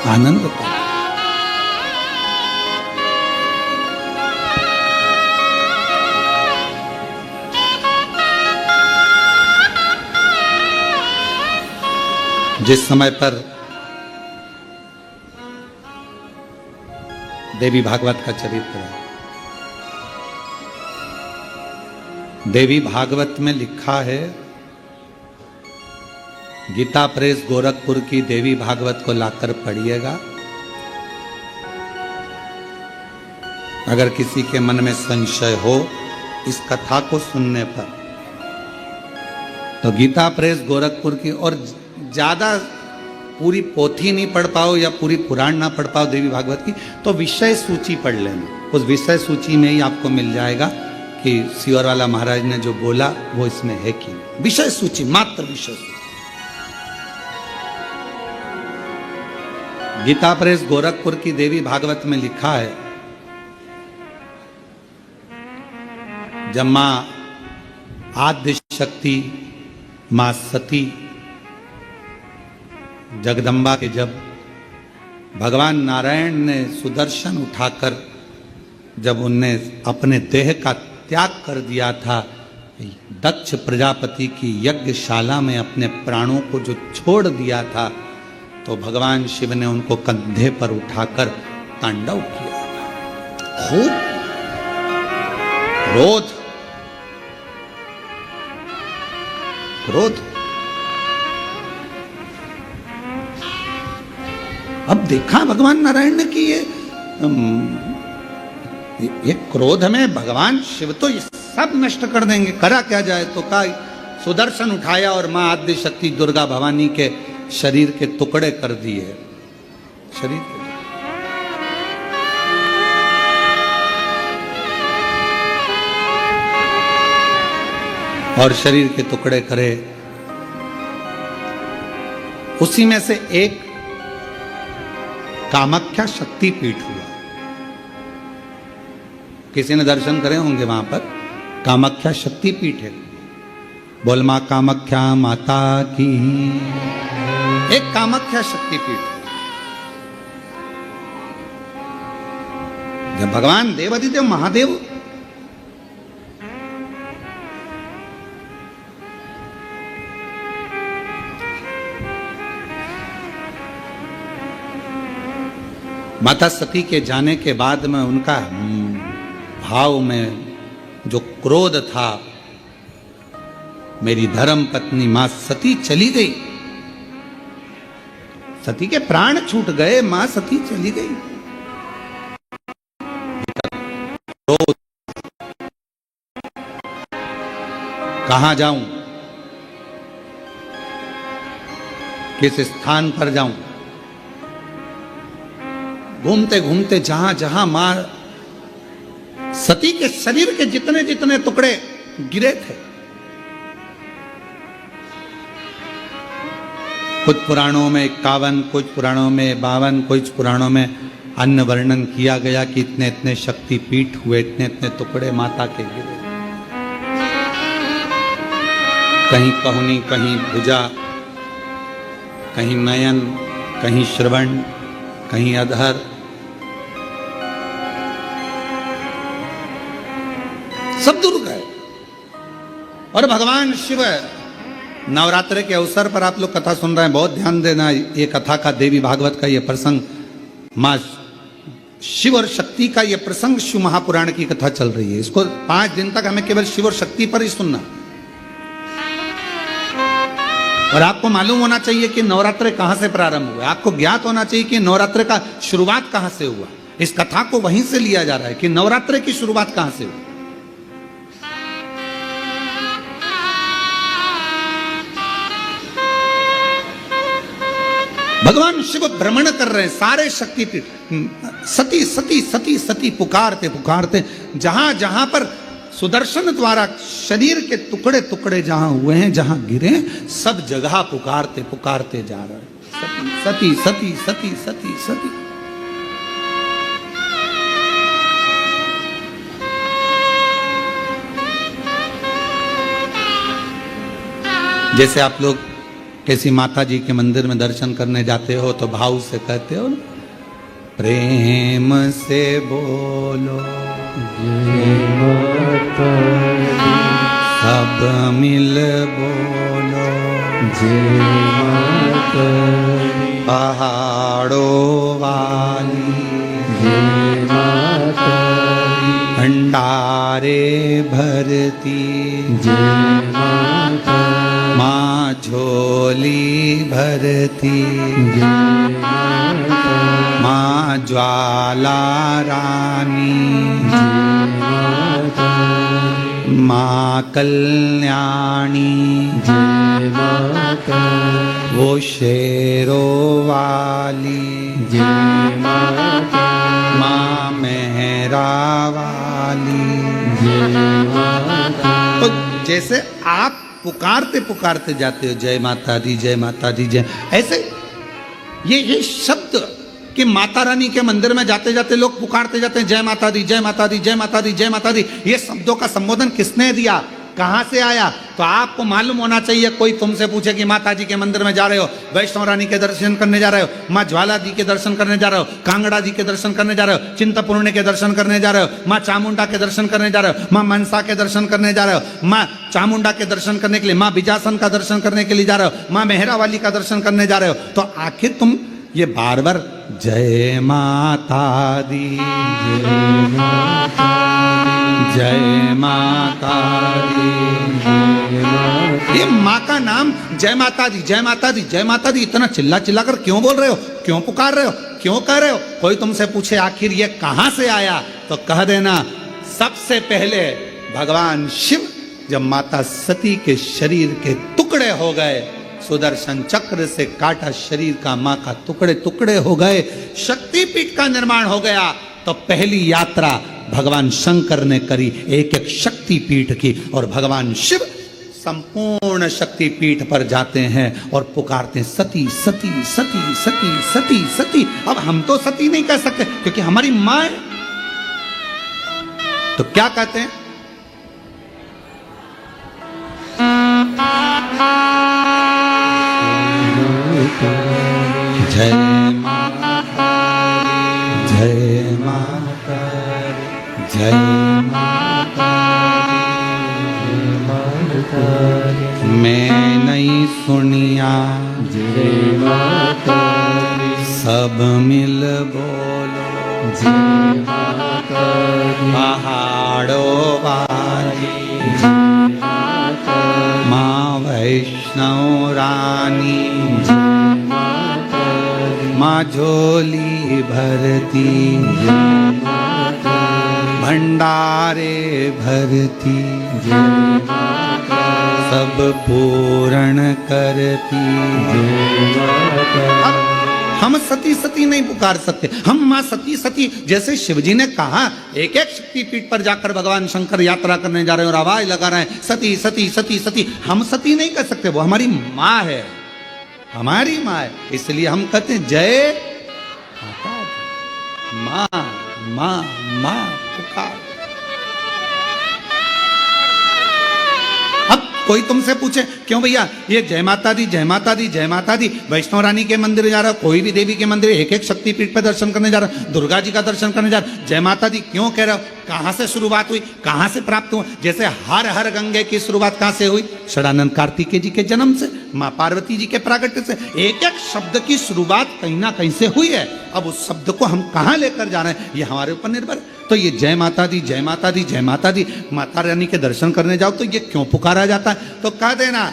आनंद का। जिस समय पर देवी भागवत का चरित्र है, देवी भागवत में लिखा है, गीता प्रेस गोरखपुर की देवी भागवत को लाकर पढ़िएगा। अगर किसी के मन में संशय हो इस कथा को सुनने पर, तो गीता प्रेस गोरखपुर की, और ज्यादा पूरी पोथी नहीं पढ़ पाओ या पूरी पुराण ना पढ़ पाओ देवी भागवत की, तो विषय सूची पढ़ लेना। उस विषय सूची में ही आपको मिल जाएगा कि सियोर वाला महाराज ने जो बोला वो इसमें है कि नहीं। विषय सूची, मात्र विषय सूची। गीता प्रेस गोरखपुर की देवी भागवत में लिखा है, जब मां आद्य शक्ति मां सती जगदम्बा के जब भगवान नारायण ने सुदर्शन उठाकर जब उनने अपने देह का त्याग कर दिया था, दक्ष प्रजापति की यज्ञशाला में अपने प्राणों को जो छोड़ दिया था, तो भगवान शिव ने उनको कंधे पर उठाकर तांडव किया था। खूब क्रोध। अब देखा भगवान नारायण ने कि ये क्रोध में भगवान शिव तो ये सब नष्ट कर देंगे। करा क्या जाए, तो का सुदर्शन उठाया और मां आद्य शक्ति दुर्गा भवानी के शरीर के टुकड़े कर दिए। शरीर के और शरीर के टुकड़े करे। उसी में से एक कामाख्या शक्तिपीठ हुआ। किसी ने दर्शन करे होंगे वहां पर, कामाख्या शक्तिपीठ है। बोल मां कामाख्या माता की। एक कामाख्या शक्तिपीठ। जब भगवान देवादिदेव महादेव माता सती के जाने के बाद में उनका भाव में जो क्रोध था, मेरी धर्म पत्नी मां सती चली गई, सती के प्राण छूट गए, मां सती चली गई। क्रोध, कहां जाऊं, किस स्थान पर जाऊं। घूमते घूमते जहां जहां मां सती के शरीर के जितने जितने टुकड़े गिरे थे, कुछ पुराणों में 51, कुछ पुराणों में 52, कुछ पुराणों में अन्य वर्णन किया गया कि इतने इतने शक्तिपीठ हुए, इतने इतने टुकड़े माता के गिरे। कहीं कहुनी, कहीं भुजा, कहीं नयन, कहीं श्रवण, कहीं अधर। सब दूर गए। और भगवान शिव, नवरात्र के अवसर पर आप लोग कथा सुन रहे हैं, बहुत ध्यान देना। ये कथा का, देवी भागवत का ये प्रसंग, मां शिव और शक्ति का ये प्रसंग शिव महापुराण की कथा चल रही है। इसको 5 दिन तक हमें केवल शिव और शक्ति पर ही सुनना। और आपको मालूम होना चाहिए कि नवरात्र कहां से प्रारंभ हुआ। आपको ज्ञात होना चाहिए कि नवरात्र का शुरुआत कहां से हुआ। इस कथा को वहीं से लिया जा रहा है कि नवरात्र की शुरुआत कहां से हुई। भगवान शिव भ्रमण कर रहे हैं सारे शक्तिपीठ। सती सती सती सती पुकारते पुकारते जहां जहां पर सुदर्शन द्वारा शरीर के टुकड़े टुकड़े जहां हुए हैं, जहां गिरे, सब जगह पुकारते पुकारते जा रहे हैं। सती सती सती सती सती। जैसे आप लोग किसी माता जी के मंदिर में दर्शन करने जाते हो तो भाव से कहते हो, प्रेम से बोलो सब मिल बोलो पहाड़ों वाली भंडारे भरती माँ झोली भरती माँ माँ ज्वाला रानी, माँ कल्याणी, वो शेरों वाली, माँ मेहरा वाली। तो जैसे आप पुकारते पुकारते जाते हो जय माता दी जय माता दी जय, ऐसे ये शब्द कि माता रानी के मंदिर में जाते जाते लोग पुकारते जाते हैं जय माता दी जय माता दी जय माता दी जय माता दी। ये शब्दों का संबोधन किसने दिया, कहां से आया? तो आपको मालूम होना चाहिए। कोई तुमसे पूछे कि माता जी के मंदिर में जा रहे हो, वैष्णव रानी के दर्शन करने जा रहे हो, माँ ज्वाला जी के दर्शन करने जा रहे हो, कांगड़ा जी के दर्शन करने जा रहे हो, चिंतपूर्णी के दर्शन करने जा रहे हो, माँ चामुंडा के दर्शन करने जा रहे हो, माँ मनसा के दर्शन करने जा रहे हो, माँ चामुंडा के दर्शन करने के लिए, माँ बिजासन का दर्शन करने के लिए जा रहे हो, माँ मेहरा वाली का दर्शन करने जा रहे हो, तो आखिर तुम ये बार बार जय माता दी जय माता दी, ये माँ का नाम जय माता दी जय माता दी जय माता दी इतना चिल्ला चिल्ला कर क्यों बोल रहे हो, क्यों पुकार रहे हो, क्यों कह रहे हो? कोई तुमसे पूछे आखिर ये कहां से आया, तो कह देना सबसे पहले भगवान शिव जब माता सती के शरीर के टुकड़े हो गए, सुदर्शन चक्र से काटा शरीर का मां का टुकड़े टुकड़े हो गए, शक्तिपीठ का निर्माण हो गया, तो पहली यात्रा भगवान शंकर ने करी एक एक शक्तिपीठ की, और भगवान शिव संपूर्ण शक्तिपीठ पर जाते हैं और पुकारते हैं सती सती सती सती सती सती। अब हम तो सती नहीं कह सकते क्योंकि हमारी मां है, तो क्या कहते हैं? जय माता जय माता जय माता, मैं नहीं सुनिया जय माता, सब मिल बोलो जय माता, पहाड़ों वाली जय माता, माँ वैष्णव रानी जय माता, माँ झोली भरती जय माता, भंडारे भरती जय माता, सब पूर्ण करती जय माता। हम सती सती नहीं पुकार सकते, हम माँ सती सती, जैसे शिवजी ने कहा एक एक शक्तिपीठ पर जाकर भगवान शंकर यात्रा करने जा रहे हैं और आवाज लगा रहे हैं सती सती सती सती। हम सती नहीं कर सकते, वो हमारी माँ है, हमारी माँ है, इसलिए हम कहते हैं जय माता दी, माँ माँ माँ पुकार। अब कोई तुमसे पूछे क्यों भैया ये जय माता दी जय माता दी जय माता दी, वैष्णव रानी के मंदिर जा रहा हो, कोई भी देवी के मंदिर एक एक शक्तिपीठ पर दर्शन करने जा रहा हो, दुर्गा जी का दर्शन करने जा रहा हो, जय माता दी क्यों कह रहे हो? कहां से शुरुआत हुई, कहां से प्राप्त हुआ? जैसे हर हर गंगे की शुरुआत कहां से हुई? षडानंद कार्तिकेय जी के जन्म से, माँ पार्वती जी के प्रागट्य से। एक एक शब्द की शुरुआत कहीं ना कहीं से हुई है। अब उस शब्द को हम कहां लेकर जा रहे हैं ये हमारे ऊपर निर्भर है। तो ये जय माता दी जय माता दी जय माता दी, माता रानी के दर्शन करने जाओ तो ये क्यों पुकारा जाता है? तो कह देना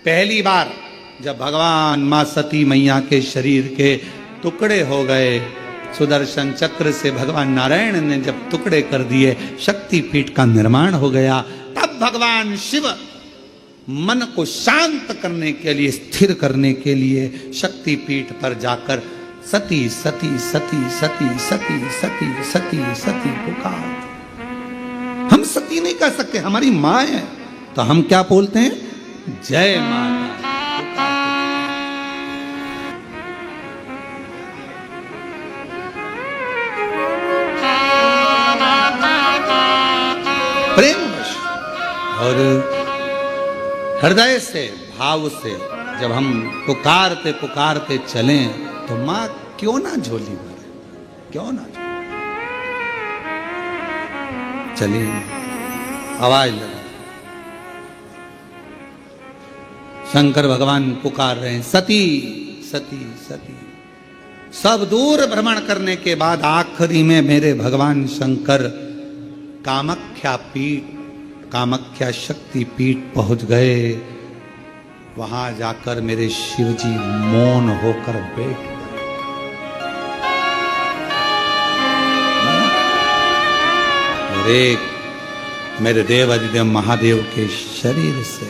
पहली बार जब भगवान माँ सती मैया के शरीर के टुकड़े हो गए, सुदर्शन चक्र से भगवान नारायण ने जब टुकड़े कर दिए, शक्तिपीठ का निर्माण हो गया, तब भगवान शिव मन को शांत करने के लिए, स्थिर करने के लिए शक्तिपीठ पर जाकर सती सती सती सती सती सती सती सती पुकार। हम सती नहीं कह सकते, हमारी माँ है, तो हम क्या बोलते हैं? जय माता। प्रेम और हृदय से, भाव से जब हम पुकारते पुकारते चलें तो माँ क्यों ना झोली भरे, क्यों ना चलिए आवाज लगा। शंकर भगवान पुकार रहे हैं सती सती सती। सब दूर भ्रमण करने के बाद आखिरी में मेरे भगवान शंकर कामाख्या पीठ, कामाख्या शक्ति पीठ पहुंच गए। वहां जाकर मेरे शिवजी मौन होकर बैठ गए। अरे मेरे देव अधिदेव महादेव के शरीर से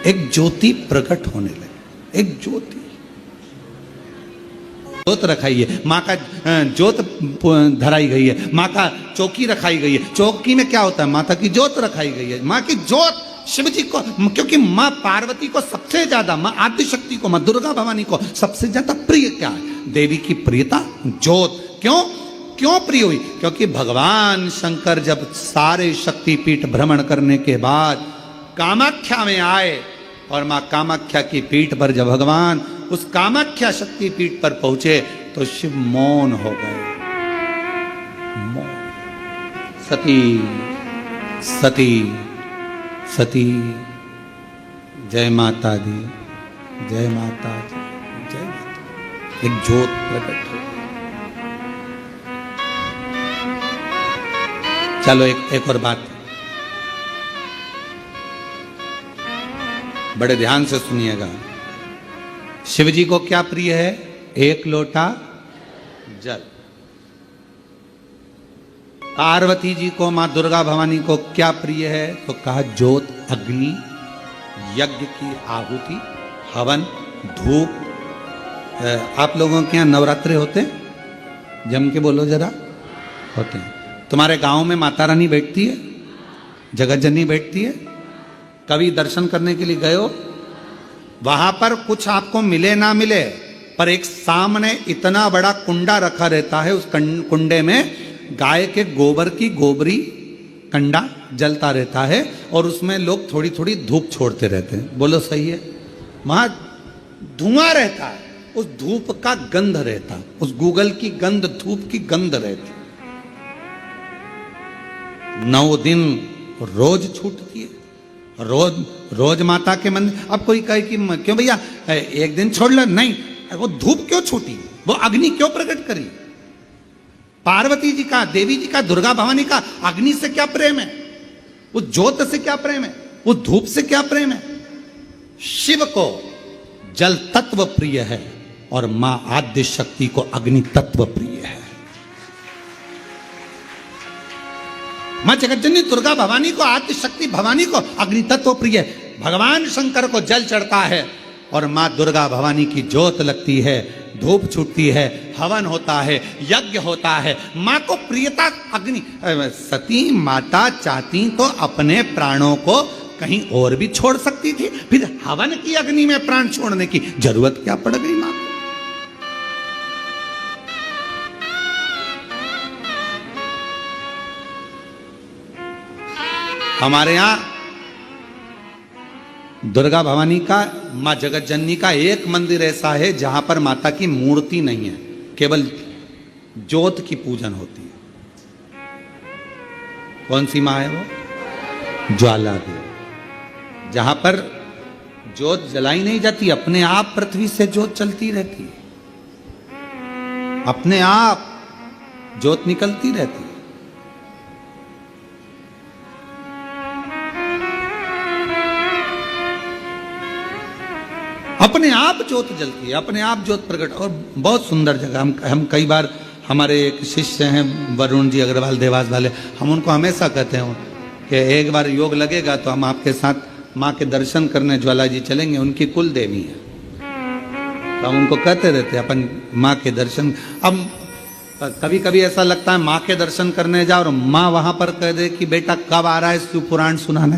एक ज्योति प्रकट होने लगी, एक ज्योति। ज्योत रखाई है, माँ का ज्योत धराई गई है, माँ का चौकी रखाई गई है। चौकी में क्या होता है? माता की ज्योत रखाई गई है। माँ की ज्योत शिव जी को, क्योंकि माँ पार्वती को सबसे ज्यादा, माँ आदि शक्ति को, माँ दुर्गा भवानी को सबसे ज्यादा प्रिय क्या है? देवी की प्रियता ज्योत। क्यों क्यों प्रिय हुई? क्योंकि भगवान शंकर जब सारे शक्तिपीठ भ्रमण करने के बाद कामाख्या में आए और माँ कामाख्या की पीठ पर जब भगवान उस कामाख्या शक्तिपीठ पर पहुंचे तो शिव मौन हो गए। मौन। सती सती सती, जय माता दी, जय माता दी, जय माता। एक ज्योत प्रकट हो। चलो एक और बात, बड़े ध्यान से सुनिएगा। शिव जी को क्या प्रिय है? एक लोटा जल। पार्वती जी को, मां दुर्गा भवानी को क्या प्रिय है? तो कहा ज्योत, अग्नि, यज्ञ की आहुति, हवन, धूप। आप लोगों के यहाँ नवरात्रे होते हैं? जम के बोलो जरा। होते हैं। तुम्हारे गांव में माता रानी बैठती है, जगत जननी बैठती है? कभी दर्शन करने के लिए गए हो? वहां पर कुछ आपको मिले ना मिले, पर एक सामने इतना बड़ा कुंडा रखा रहता है, उस कुंडे में गाय के गोबर की गोबरी कंडा जलता रहता है और उसमें लोग थोड़ी थोड़ी धूप छोड़ते रहते हैं। बोलो सही है? वहां धुआं रहता है, उस धूप का गंध रहता, उस गूगल की गंध, धूप की गंध रहती। 9 दिन रोज छूटती है, रोज माता के मंदिर। अब कोई कहे कि क्यों भैया एक दिन छोड़ लो, नहीं, वो धूप क्यों छूटी? वो अग्नि क्यों प्रकट करी? पार्वती जी का, देवी जी का, दुर्गा भवानी का अग्नि से क्या प्रेम है? उस ज्योत से क्या प्रेम है? उस धूप से क्या प्रेम है? शिव को जल तत्व प्रिय है और मां आद्य शक्ति को अग्नि तत्व प्रिय है। मां जगतजननी दुर्गा भवानी को, आद्य शक्ति भवानी को अग्नि तत्व प्रिय है। भगवान शंकर को जल चढ़ता है और मां दुर्गा भवानी की ज्योत लगती है, धूप छूटती है, हवन होता है, यज्ञ होता है। मां को प्रियता अग्नि। सती माता चाहती तो अपने प्राणों को कहीं और भी छोड़ सकती थी, फिर हवन की अग्नि में प्राण छोड़ने की जरूरत क्या पड़ गई मां को? हमारे यहां दुर्गा भवानी का, मां जगत जननी का एक मंदिर ऐसा है जहां पर माता की मूर्ति नहीं है, केवल ज्योत की पूजन होती है। कौन सी मां है वो? ज्वाला देवी। जहां पर ज्योत जलाई नहीं जाती, अपने आप पृथ्वी से ज्योत चलती रहती है, अपने आप ज्योत निकलती रहती है। अपने आप ज्योत जलती है, अपने आप ज्योत प्रकट। और बहुत सुंदर जगह, हम कई बार, हमारे एक शिष्य हैं वरुण जी अग्रवाल देवास वाले, हम उनको हमेशा कहते हैं कि एक बार योग लगेगा तो हम आपके साथ माँ के दर्शन करने ज्वाला जी चलेंगे। उनकी कुल देवी है, तो हम उनको कहते रहते हैं अपन माँ के दर्शन। अब कभी कभी ऐसा लगता है माँ के दर्शन करने जाओ और माँ वहां पर कह दे कि बेटा कब आ रहा है शिव पुराण सुनाने।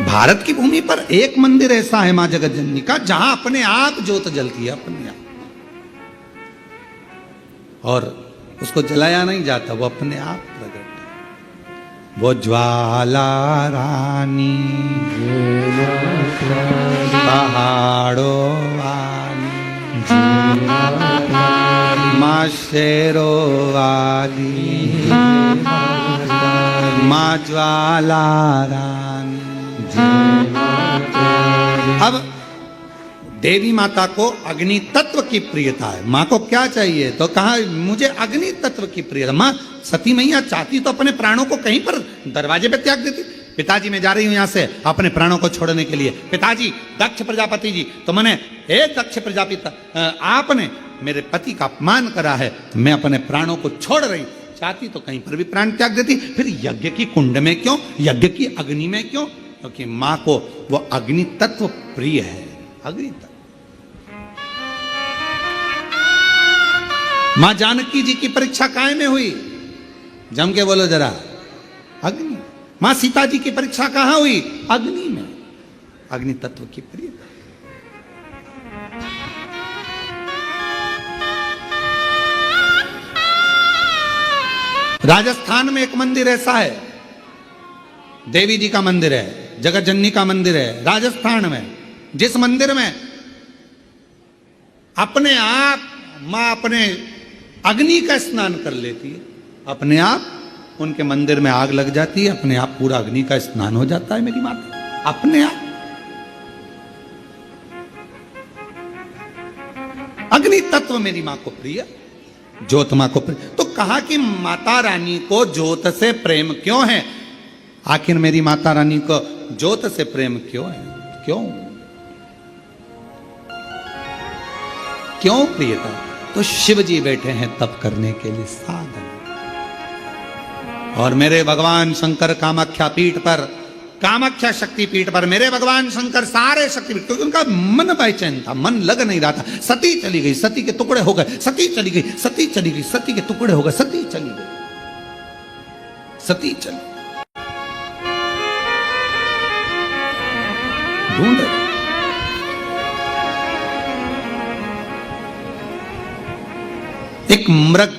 भारत की भूमि पर एक मंदिर ऐसा है मां जगत जननी का जहां अपने आप ज्योत जलती है, अपने आप, और उसको जलाया नहीं जाता, वो अपने आप प्रकट है। वो ज्वाला रानी पहाड़ों वाली, मां शेरों वाली, मां ज्वाला रानी। अब देवी माता को अग्नि तत्व की प्रियता है। माँ को क्या चाहिए? तो कहा मुझे अग्नि तत्व की प्रियता। माँ सती मैया चाहती तो अपने प्राणों को कहीं पर दरवाजे पे त्याग देती, पिताजी मैं जा रही हूं यहां से अपने प्राणों को छोड़ने के लिए। पिताजी, दक्ष प्रजापति जी, तो मैंने, हे दक्ष प्रजापति, आपने मेरे पति का अपमान करा है, मैं अपने प्राणों को छोड़ रही। चाहती तो कहीं पर भी प्राण त्याग देती, फिर यज्ञ की कुंड में क्यों, यज्ञ की अग्नि में क्यों? क्योंकि मां को वो अग्नि तत्व प्रिय है। अग्नि तत्व। मां जानकी जी की परीक्षा काय में हुई? जम के बोलो जरा। अग्नि। मां सीता जी की परीक्षा कहां हुई? अग्नि में। अग्नि तत्व की प्रिय। राजस्थान में एक मंदिर ऐसा है, देवी जी का मंदिर है, जगत जननी का मंदिर है राजस्थान में, जिस मंदिर में अपने आप मां अपने अग्नि का स्नान कर लेती है, अपने आप उनके मंदिर में आग लग जाती है, अपने आप पूरा अग्नि का स्नान हो जाता है मेरी माता, अपने आप। अग्नि तत्व मेरी मां को प्रिय, ज्योत मां को प्रिय। तो कहा कि माता रानी को ज्योत से प्रेम क्यों है? आखिर मेरी माता रानी को ज्योत से प्रेम क्यों है? क्यों प्रियता? तो शिव जी बैठे हैं तप करने के लिए साधन। और मेरे भगवान शंकर कामाख्या पीठ पर, कामाख्या शक्ति पीठ पर मेरे भगवान शंकर सारे शक्तिपीठ, क्योंकि उनका मन बेचैन था, मन लग नहीं रहा था। सती चली गई, सती के टुकड़े हो गए, सती चली गई, सती चली गई, सती के टुकड़े हो गए, सती चली गई, सती चली। ढूंढ रहे। एक मृग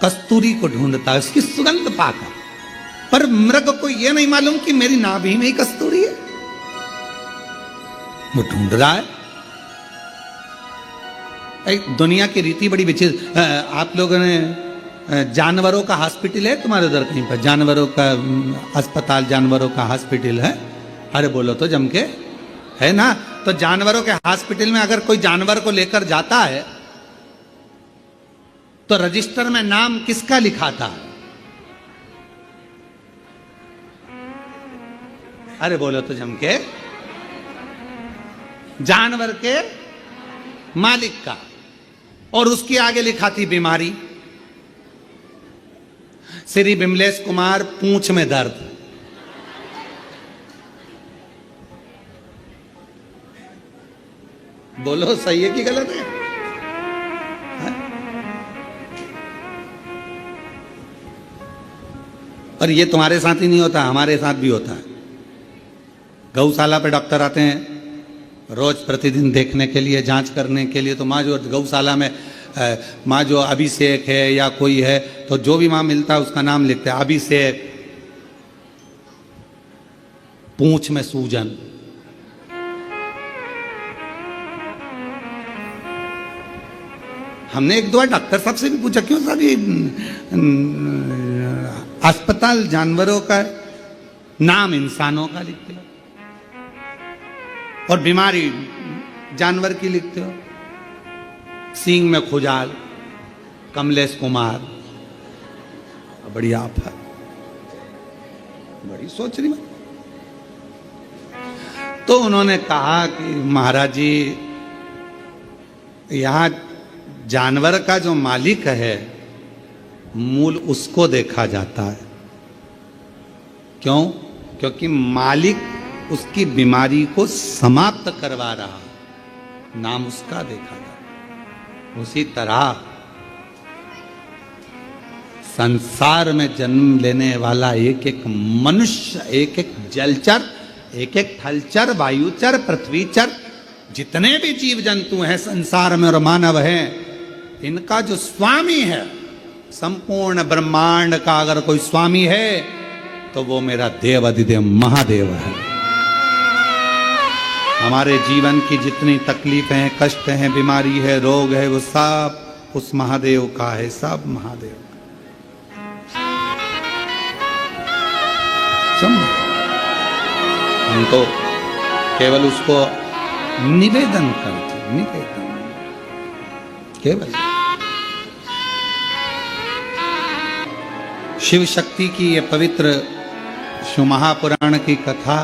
कस्तूरी को ढूंढता है, उसकी सुगंध पाकर, पर मृग को यह नहीं मालूम कि मेरी नाभि में ही कस्तूरी है। वो ढूंढ रहा है। एक दुनिया की रीति बड़ी विचित्र। आप लोगों ने जानवरों का हॉस्पिटल है तुम्हारे उधर कहीं पर? जानवरों का अस्पताल, जानवरों का हॉस्पिटल है? अरे बोलो तो जम के, है ना? तो जानवरों के हॉस्पिटल में अगर कोई जानवर को लेकर जाता है तो रजिस्टर में नाम किसका लिखा था? अरे बोलो तो जम के, जानवर के मालिक का। और उसकी आगे लिखा थी बीमारी, श्री बिमलेश कुमार पूंछ में दर्द। बोलो सही है कि गलत है? और ये तुम्हारे साथ ही नहीं होता, हमारे साथ भी होता है। गौशाला पे डॉक्टर आते हैं रोज प्रतिदिन देखने के लिए, जांच करने के लिए। तो माँ जो गौशाला में माँ जो अभिषेक है या कोई है, तो जो भी माँ मिलता है उसका नाम लिखते हैं। अभिषेक, पूंछ में सूजन। हमने एक दो डॉक्टर साहब से भी पूछा, क्यों साहब ये अस्पताल जानवरों का है, नाम इंसानों का लिखते हो, और बीमारी जानवर की लिखते हो। सींग में खुजाल, कमलेश कुमार। बड़ी आफत, बड़ी सोच रही बात। तो उन्होंने कहा कि महाराज जी, यहां जानवर का जो मालिक है, मूल उसको देखा जाता है। क्यों? क्योंकि मालिक उसकी बीमारी को समाप्त करवा रहा, नाम उसका देखा जाता। उसी तरह संसार में जन्म लेने वाला एक एक मनुष्य, एक एक जलचर, एक एक थलचर, वायुचर, पृथ्वीचर, जितने भी जीव जंतु हैं संसार में और मानव हैं, इनका जो स्वामी है, संपूर्ण ब्रह्मांड का अगर कोई स्वामी है तो वो मेरा देव अधिदेव महादेव है। हमारे जीवन की जितनी तकलीफें हैं, कष्ट हैं, बीमारी है, रोग है, वो सब उस महादेव का है, सब महादेव का। हम तो केवल उसको निवेदन करते, निवेदन केवल। शिव शक्ति की ये पवित्र शिव महापुराण की कथा,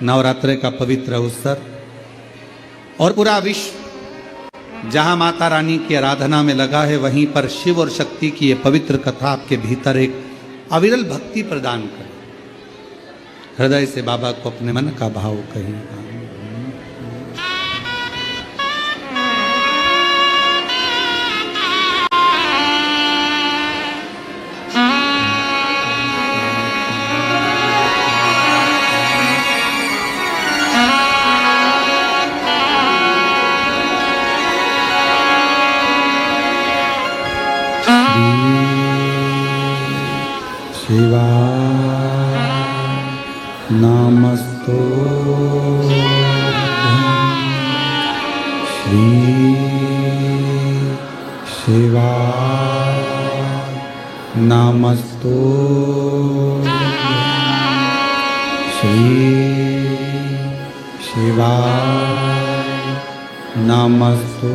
नवरात्रि का पवित्र अवसर और पूरा विश्व जहां माता रानी की आराधना में लगा है, वहीं पर शिव और शक्ति की ये पवित्र कथा आपके भीतर एक अविरल भक्ति प्रदान करे। हृदय से बाबा को अपने मन का भाव कहिएगा। शिवा नमस्तो श्री शिवा नमस्तो श्री शिवा नमस्तो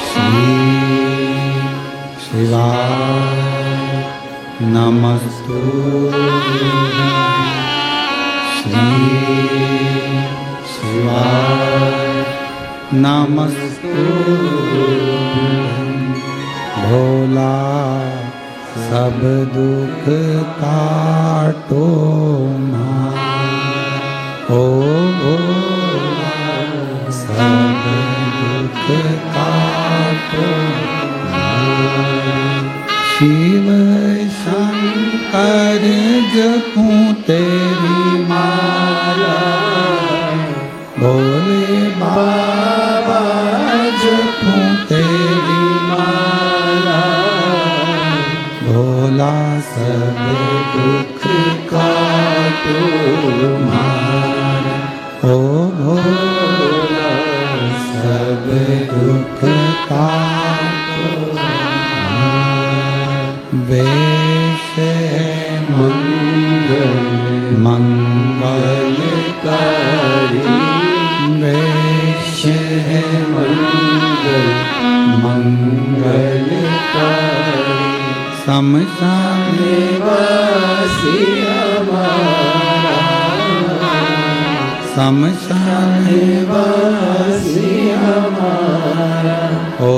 श्री शिवाय नमस्तु श्री शिवाय नमस्तु। भोला सब दुख काटो ना, ओ भोला सब दुख काटो। शिव शंकर जपूं तेरी माला, भोले बाबा जपूं तेरी माला। भोला सब दुख काटो मारा, ओ भोला सब दुख काटो। वेश है मंगल मंगलकारी, वेश है मंगल मंगलकारी। शमशान निवासी हमारा, शमशान निवासी हमारा। ओ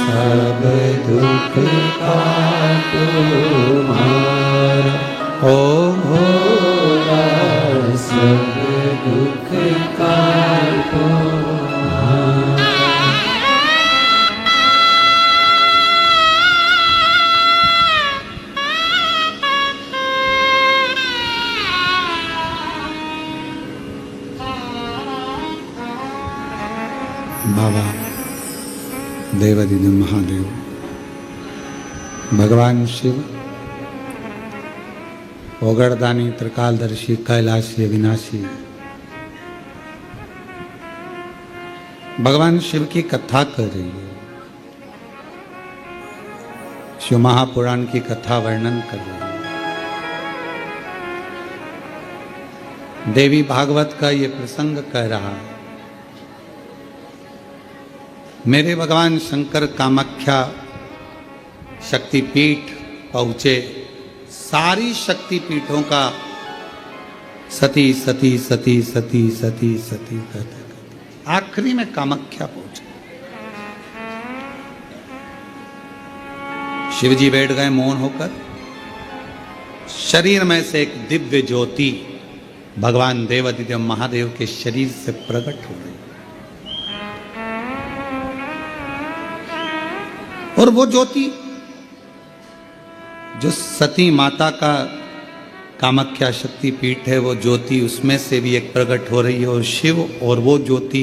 सब दुख काटो मारा, ओ भोला सब दुख काटो मारा। बाबा देवादिदेव महादेव भगवान शिव ओगड़दानी त्रिकालदर्शी कैलाशी अविनाशी भगवान शिव की कथा कर रही है। शिव महापुराण की कथा वर्णन कर रही है। देवी भागवत का ये प्रसंग कह रहा है। मेरे भगवान शंकर कामाख्या शक्तिपीठ पहुंचे। सारी शक्तिपीठों का सती सती सती सती सती सती कहते आखिरी में कामाख्या पहुंचे। शिवजी बैठ गए मौन होकर। शरीर में से एक दिव्य ज्योति भगवान देवादिदेव महादेव के शरीर से प्रकट हो गई और वो ज्योति जो सती माता का कामाख्या शक्ति पीठ है, वो ज्योति उसमें से भी एक प्रकट हो रही है। और शिव और वो ज्योति,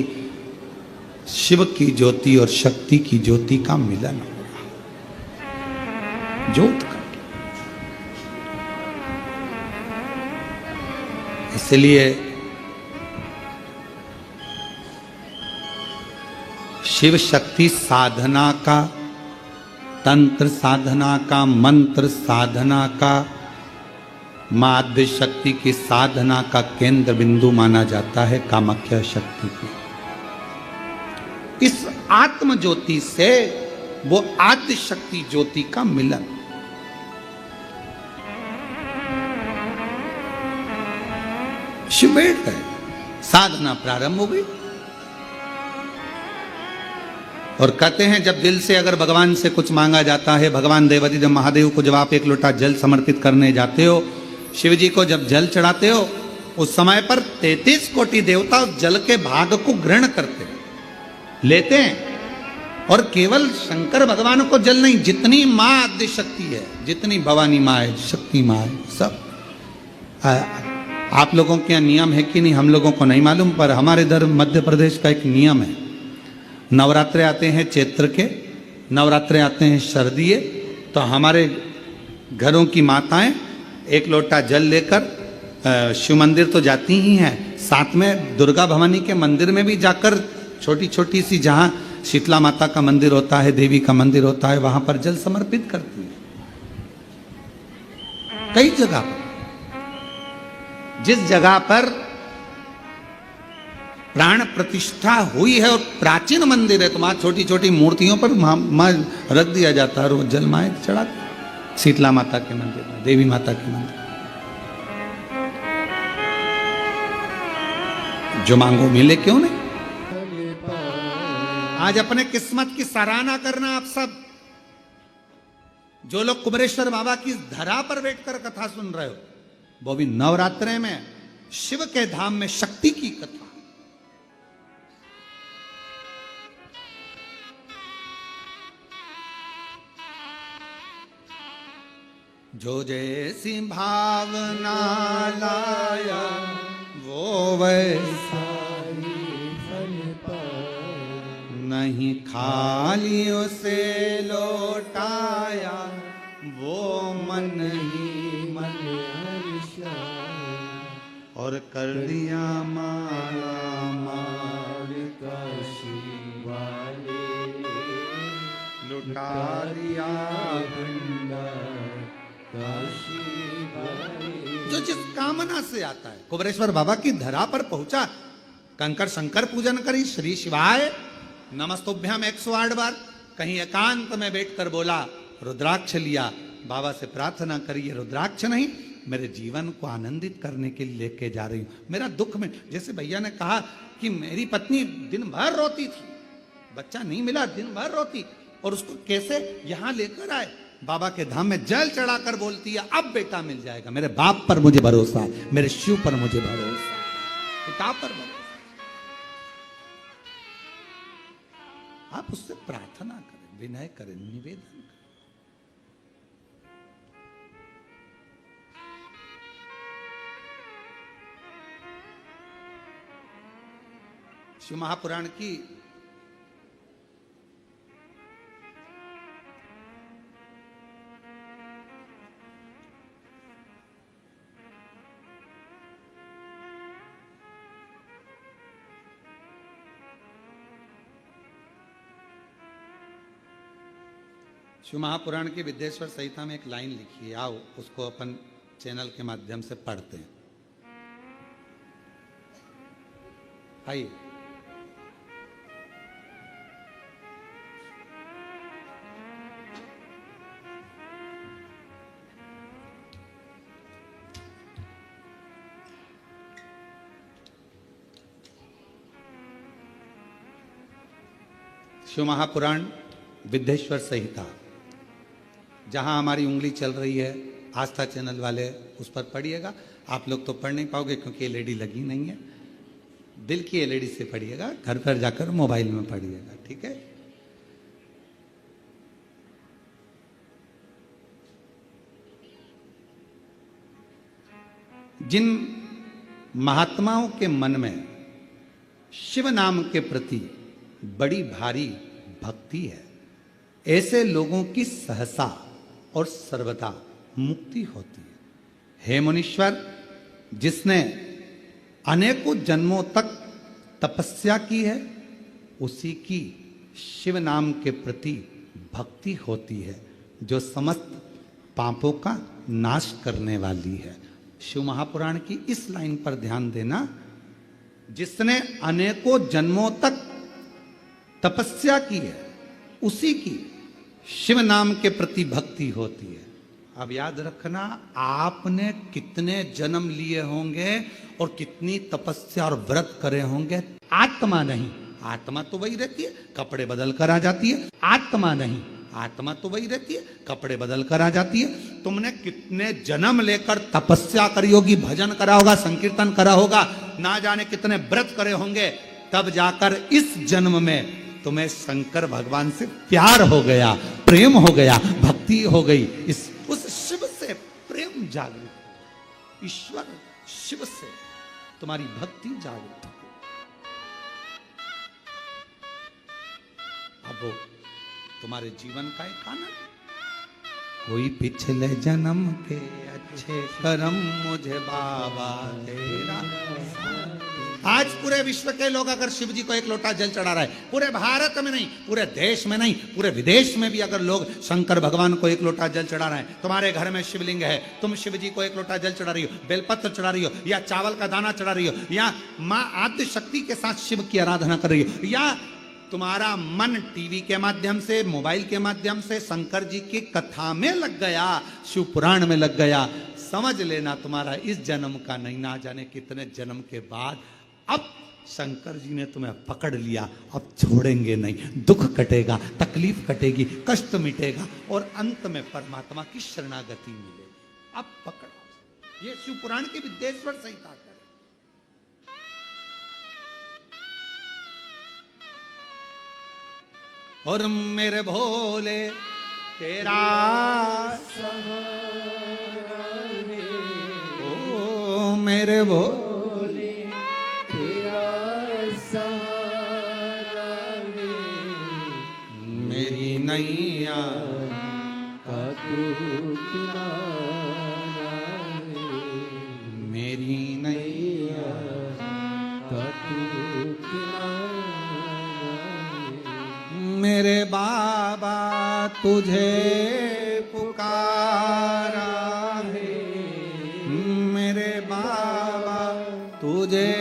शिव की ज्योति और शक्ति की ज्योति का मिलन हो रहा, ज्योत का। इसलिए शिव शक्ति साधना का, तंत्र साधना का, मंत्र साधना का, माध्य शक्ति की साधना का केंद्र बिंदु माना जाता है कामाख्या शक्ति की। इस आत्म ज्योति से वो आद्य शक्ति ज्योति का मिलन। शिव बैठ गए, साधना प्रारंभ हो गई। और कहते हैं जब दिल से अगर भगवान से कुछ मांगा जाता है, भगवान देवाधिदेव महादेव को जब आप एक लोटा जल समर्पित करने जाते हो, शिव जी को जब जल चढ़ाते हो, उस समय पर 33 कोटि देवता उस जल के भाग को ग्रहण करते हैं, लेते हैं। और केवल शंकर भगवान को जल नहीं, जितनी माँ आद्य शक्ति है, जितनी भवानी माँ है, शक्ति माँ है, सब। आप लोगों के यहाँ नियम है कि नहीं हम लोगों को नहीं मालूम, पर हमारे इधर मध्य प्रदेश का एक नियम है। नवरात्रे आते हैं चैत्र के, नवरात्रे आते हैं शरदीय, तो हमारे घरों की माताएं एक लोटा जल लेकर शिव मंदिर तो जाती ही हैं, साथ में दुर्गा भवानी के मंदिर में भी जाकर छोटी छोटी सी, जहाँ शीतला माता का मंदिर होता है, देवी का मंदिर होता है, वहां पर जल समर्पित करती है। कई जगह पर, जिस जगह पर प्राण प्रतिष्ठा हुई है और प्राचीन मंदिर है, तो वहां छोटी छोटी मूर्तियों पर मां रख दिया जाता है और वो जल माए चढ़ाते। शीतला माता के मंदिर में, देवी माता के मंदिर, जो मांगो मिले, क्यों नहीं। आज अपने किस्मत की सराहना करना आप सब, जो लोग कुबरेश्वर बाबा की धरा पर बैठकर कथा सुन रहे हो, वो भी नवरात्रे में शिव के धाम में शक्ति की कथा। जो जैसी भावना लाया वो वैसा नहीं, खाली उसे लौटाया वो मन ही मन हर्षा, और कर दिया माला मार काशी वाले, लुटा दिया जो जिस कामना से आता है। कुबरेश्वर बाबा की धरा पर पहुंचा, कंकर शंकर पूजन करी, श्री शिवाय नमस्तुभ्यम 108 बार, कहीं एकांत में बैठकर बोला, रुद्राक्ष लिया, बाबा से प्रार्थना करी, ये रुद्राक्ष नहीं, मेरे जीवन को आनंदित करने के लिए लेके जा रही हूं। मेरा दुख में, जैसे भैया ने कहा कि मेरी पत्नी दिन भर रोती थी, बच्चा नहीं मिला, दिन भर रोती, और उसको कैसे यहां लेकर आए, बाबा के धाम में जल चढ़ाकर बोलती है अब बेटा मिल जाएगा। मेरे बाप पर मुझे भरोसा है, मेरे शिव पर मुझे भरोसा है, पिता पर भरोसा। आप उससे प्रार्थना करें, विनय करें, निवेदन करें। शिव महापुराण की शिव महापुराण की विद्येश्वर संहिता में एक लाइन लिखी है, आओ उसको अपन चैनल के माध्यम से पढ़ते हैं। आइए। शिव महापुराण विद्येश्वर संहिता, जहां हमारी उंगली चल रही है, आस्था चैनल वाले उस पर पढ़िएगा। आप लोग तो पढ़ नहीं पाओगे क्योंकि एलईडी लगी नहीं है, दिल की एलईडी से पढ़िएगा, घर पर जाकर मोबाइल में पढ़िएगा, ठीक है। जिन महात्माओं के मन में शिव नाम के प्रति बड़ी भारी भक्ति है, ऐसे लोगों की सहसा और सर्वदा मुक्ति होती है। हे मुनीश्वर, जिसने अनेकों जन्मों तक तपस्या की है, उसी की शिव नाम के प्रति भक्ति होती है, जो समस्त पापों का नाश करने वाली है। शिव महापुराण की इस लाइन पर ध्यान देना, जिसने अनेकों जन्मों तक तपस्या की है, उसी की शिव नाम के प्रति भक्ति होती है। अब याद रखना, आपने कितने जन्म लिए होंगे और कितनी तपस्या और व्रत करे होंगे, आत्मा नहीं। आत्मा तो वही रहती है, कपड़े बदल कर आ जाती है। आत्मा नहीं, आत्मा तो वही रहती है, कपड़े बदल कर आ जाती है। तुमने कितने जन्म लेकर तपस्या करी होगी, भजन करा होगा, संकीर्तन करा होगा, ना जाने कितने व्रत करे होंगे, तब जाकर इस जन्म में तुम्हें शंकर भगवान से प्यार हो गया, प्रेम हो गया, भक्ति हो गई। उस शिव से प्रेम जागृत, ईश्वर शिव से तुम्हारी भक्ति जागृत। अब वो तुम्हारे जीवन का एक आनंद। कोई पिछले जन्म के अच्छे कर्म मुझे बाबा तेरा। आज पूरे विश्व के लोग अगर शिव जी को एक लोटा जल चढ़ा रहा है, पूरे भारत में नहीं, पूरे देश में नहीं, पूरे विदेश में भी अगर लोग शंकर भगवान को एक लोटा जल चढ़ा रहे हैं, तुम्हारे घर में शिवलिंग है, तुम शिव जी को एक लोटा जल चढ़ा रही हो, बेलपत्र चढ़ा रही हो, या चावल का दाना चढ़ा रही हो, या माँ आद्य शक्ति के साथ शिव की आराधना कर रही हो, या तुम्हारा मन टीवी के माध्यम से, मोबाइल के माध्यम से शंकर जी की कथा में लग गया, शिव पुराण में लग गया, समझ लेना तुम्हारा इस जन्म का नहीं, ना जाने कितने जन्म के बाद अब शंकर जी ने तुम्हें पकड़ लिया, अब छोड़ेंगे नहीं। दुख कटेगा, तकलीफ कटेगी, कष्ट मिटेगा और अंत में परमात्मा की शरणागति मिलेगी। अब पकड़ो। ये शिव पुराण की विद्येश्वर संहिता है। और मेरे भोले तेरा ओ मेरे भोले तेरा सहारा मेरी नैया का तू किनारा, मेरी नैया का तू किनारा। मेरे बाबा तुझे पुकारा है, मेरे बाबा तुझे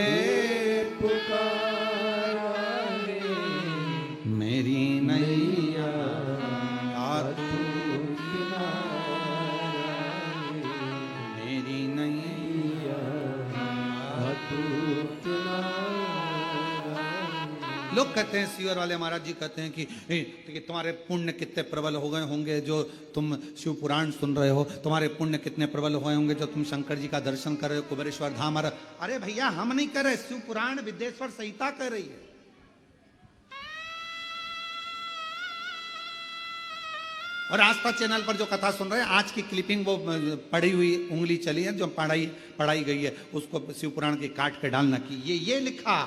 पुकारा है, मेरी नैया तू किनारा, मेरी नैया तू किनारा। लोग कहते हैं, सीवर वाले महाराज जी कहते हैं कि तुम्हारे पुण्य कितने प्रबल हो गए होंगे जो तुम शिव पुराण सुन रहे हो, तुम्हारे पुण्य कितने प्रबल हुए होंगे जो तुम शंकर जी का दर्शन कर रहे हो, कुबेरेश्वर धाम आ रहा। अरे भैया, हम नहीं कर रहे, शिव पुराण विद्येश्वर संहिता कर रही है। और आस्था चैनल पर जो कथा सुन रहे हैं, आज की क्लिपिंग वो पड़ी हुई उंगली चली है, जो पढ़ाई गई है, उसको शिव पुराण की काट के डालना की ये लिखा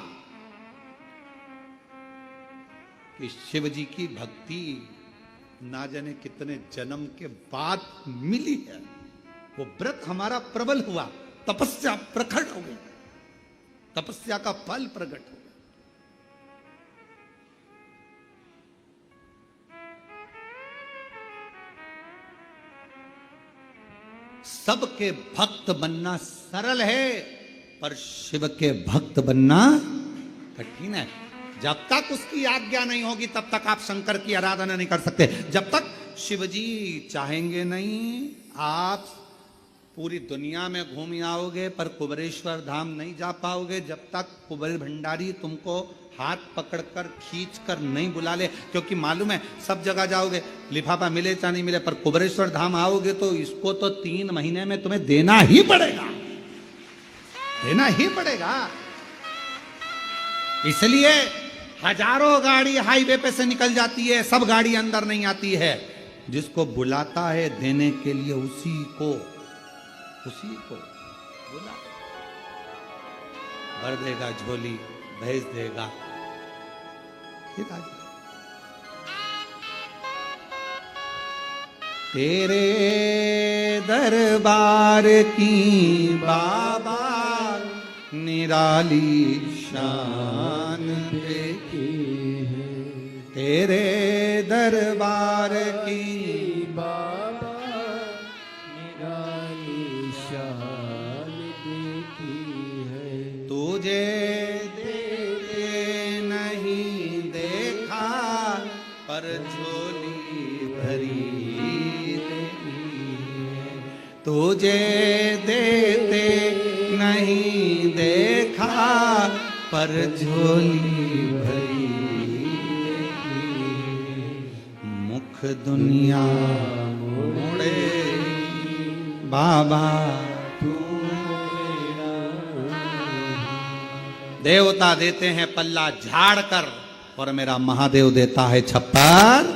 कि शिव जी की भक्ति ना जाने कितने जन्म के बाद मिली है। वो व्रत हमारा प्रबल हुआ, तपस्या प्रकट हो गई, तपस्या का फल प्रकट हो गया। सबके भक्त बनना सरल है, पर शिव के भक्त बनना कठिन है। जब तक उसकी आज्ञा नहीं होगी तब तक आप शंकर की आराधना नहीं कर सकते। जब तक शिवजी चाहेंगे नहीं, आप पूरी दुनिया में घूम आओगे पर कुबेरेश्वर धाम नहीं जा पाओगे जब तक कुबेर भंडारी तुमको हाथ पकड़कर खींचकर नहीं बुला ले। क्योंकि मालूम है, सब जगह जाओगे, लिफाफा मिले चाहे नहीं मिले, पर कुबेरेश्वर धाम आओगे तो इसको तो 3 महीने में तुम्हें देना ही पड़ेगा, देना ही पड़ेगा। इसलिए हजारों गाड़ी हाईवे पे से निकल जाती है, सब गाड़ी अंदर नहीं आती है। जिसको बुलाता है देने के लिए उसी को बुला, भर देगा झोली, भेज देगा, फिर आ जाएगा। तेरे दरबार की बाबा निराली शान देखी है, तेरे दरबार की बाबा निराली शान देखी है। तुझे देखे नहीं देखा पर झोली तुझे देते नहीं देखा, पर झोली भरी मुख दुनिया मोड़े बाबा। देवता देते हैं पल्ला झाड़ कर, और मेरा महादेव देता है छप्पर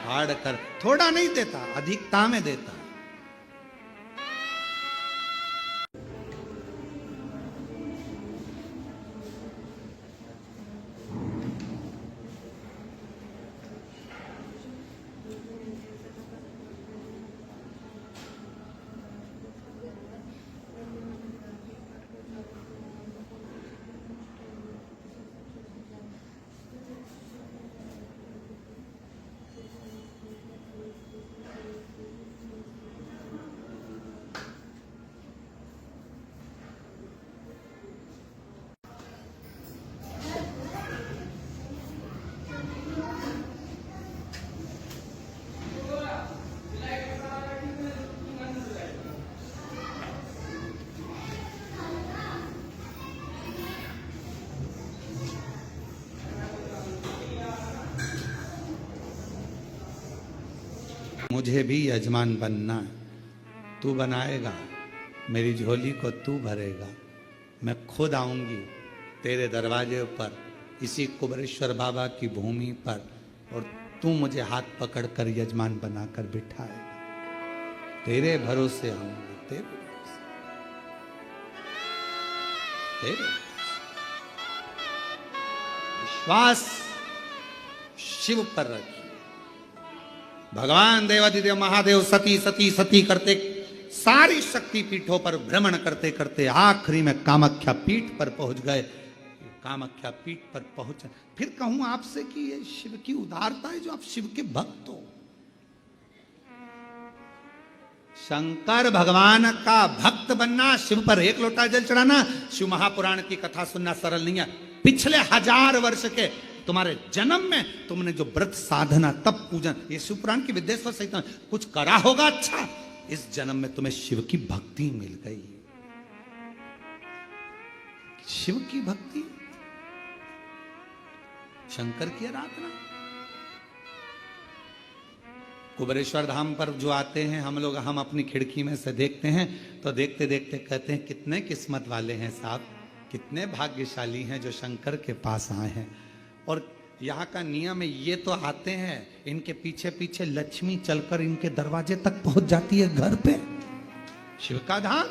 फाड़ कर। थोड़ा नहीं देता, अधिकता में देता। मुझे भी यजमान बनना, तू बनाएगा, मेरी झोली को तू भरेगा। मैं खुद आऊंगी तेरे दरवाजे पर, इसी कुबरेश्वर बाबा की भूमि पर, और तू मुझे हाथ पकड़कर यजमान बनाकर बिठाएगा। तेरे भरोसे आऊंगी, तेरे भरोसे, तेरे विश्वास शिव पर रखिए। भगवान देवाधिदेव महादेव सती सती सती करते सारी शक्ति पीठों पर भ्रमण करते करते आखिरी में कामाख्या पीठ पर पहुंच गए। कामाख्या पीठ पर पहुंच, फिर कहूं आपसे कि ये शिव की उदारता है जो आप शिव के भक्त हो। शंकर भगवान का भक्त बनना, शिव पर एक लोटा जल चढ़ाना, शिव महापुराण की कथा सुनना सरल नहीं है। पिछले 1000 वर्ष के तुम्हारे जन्म में तुमने जो व्रत साधना तप पूजन, ये शिव पुराण की विद्येश्वर सहित कुछ करा होगा अच्छा, इस जन्म में तुम्हें शिव की भक्ति मिल गई। शिव की भक्ति, शंकर की आराधना। कुबरेश्वर धाम पर जो आते हैं हम लोग, हम अपनी खिड़की में से देखते हैं तो देखते देखते कहते हैं कितने किस्मत वाले हैं साहब, कितने भाग्यशाली हैं जो शंकर के पास आए हैं। और यहाँ का नियम है, ये तो आते हैं, इनके पीछे पीछे लक्ष्मी चलकर इनके दरवाजे तक पहुंच जाती है घर पे। शिव का धाम,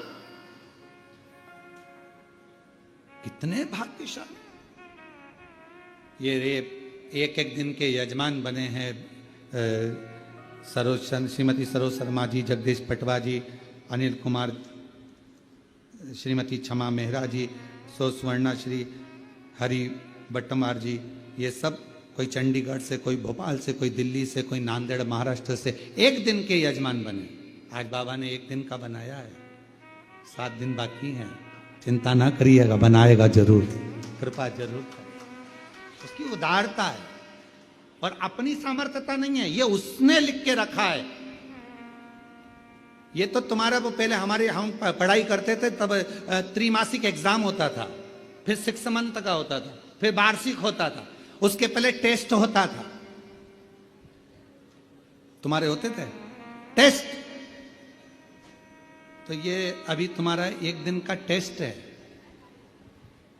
कितने भाग्यशाली। ये एक एक दिन के यजमान बने हैं श्रीमती सरोज शर्मा जी, जगदीश पटवा जी, अनिल कुमार, श्रीमती क्षमा मेहरा जी, सुवर्णा श्री हरि बट्टमार जी। ये सब कोई चंडीगढ़ से, कोई भोपाल से, कोई दिल्ली से, कोई नांदेड़ महाराष्ट्र से एक दिन के यजमान बने। आज बाबा ने एक दिन का बनाया है, 7 दिन बाकी हैं। चिंता ना करिएगा, बनाएगा जरूर, कृपा जरूर करेगा। उसकी उदारता है और अपनी सामर्थ्यता नहीं है, ये उसने लिख के रखा है। ये तो तुम्हारा वो पहले हमारे, हम पढ़ाई करते थे तब त्रिमासिक एग्जाम होता था, फिर 6 मंथ का होता था, फिर वार्षिक होता था, उसके पहले टेस्ट होता था। तुम्हारे होते थे टेस्ट? तो ये अभी तुम्हारा 1 दिन का टेस्ट है,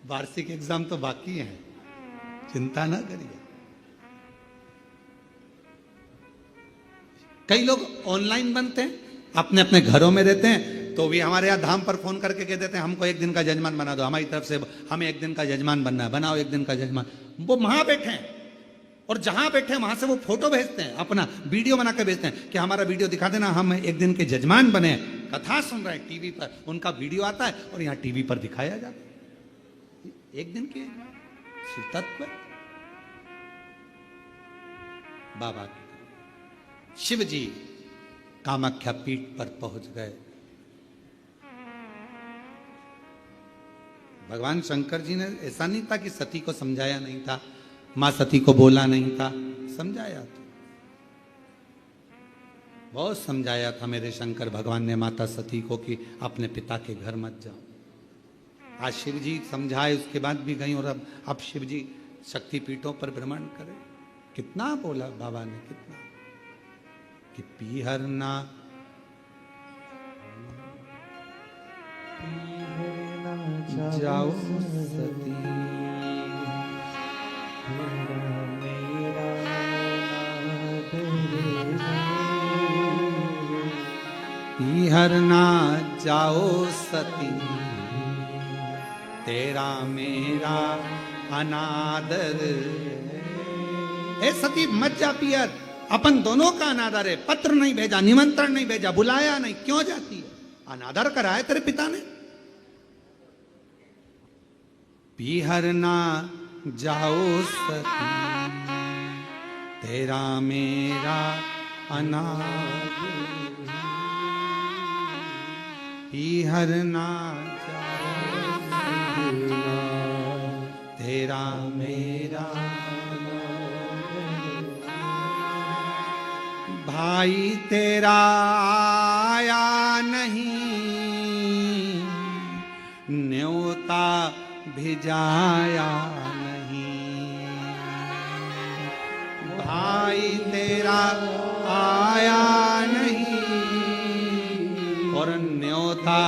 वार्षिक एग्जाम तो बाकी है, चिंता ना करिए। कई लोग ऑनलाइन बनते हैं, अपने अपने घरों में रहते हैं, तो भी हमारे यहाँ धाम पर फोन करके कह देते हैं हमको 1 दिन का जजमान बना दो, हमारी तरफ से हमें 1 दिन का जजमान बनना है, बनाओ 1 दिन का जजमान। वो वहां बैठे हैं और जहां बैठे हैं वहां से वो फोटो भेजते हैं, अपना वीडियो बना के भेजते हैं कि हमारा वीडियो दिखा देना, हम 1 दिन के जजमान बने हैं, कथा सुन रहे हैं टीवी पर, उनका वीडियो आता है और यहाँ टीवी पर दिखाया जाता है 1 दिन के शिव तत्व। बाबा शिव जी कामाख्या पीठ पर पहुंच गए। भगवान शंकर जी ने ऐसा नहीं था कि सती को समझाया नहीं था, मां सती को बोला नहीं था, समझाया था। बहुत समझाया था मेरे शंकर भगवान ने माता सती को कि अपने पिता के घर मत जाओ। आज शिव जी समझाए, उसके बाद भी गई, और अब शिव जी शक्तिपीठों पर भ्रमण करे। कितना बोला बाबा ने, कितना कि पीहरना जाओ सती, पीहरना जाओ सती, तेरा मेरा अनादर। ए सती मत जा पियर, अपन दोनों का अनादर है। पत्र नहीं भेजा, निमंत्रण नहीं भेजा, बुलाया नहीं, क्यों जाती है? अनादर कराया तेरे पिता ने। पीहरना जाओ सती, तेरा मेरा अनादर। पीहरना जाओ सती, तेरा मेरा भाई तेरा आया नहीं, न्योता भिजाया नहीं। भाई तेरा आया नहीं, और न्योता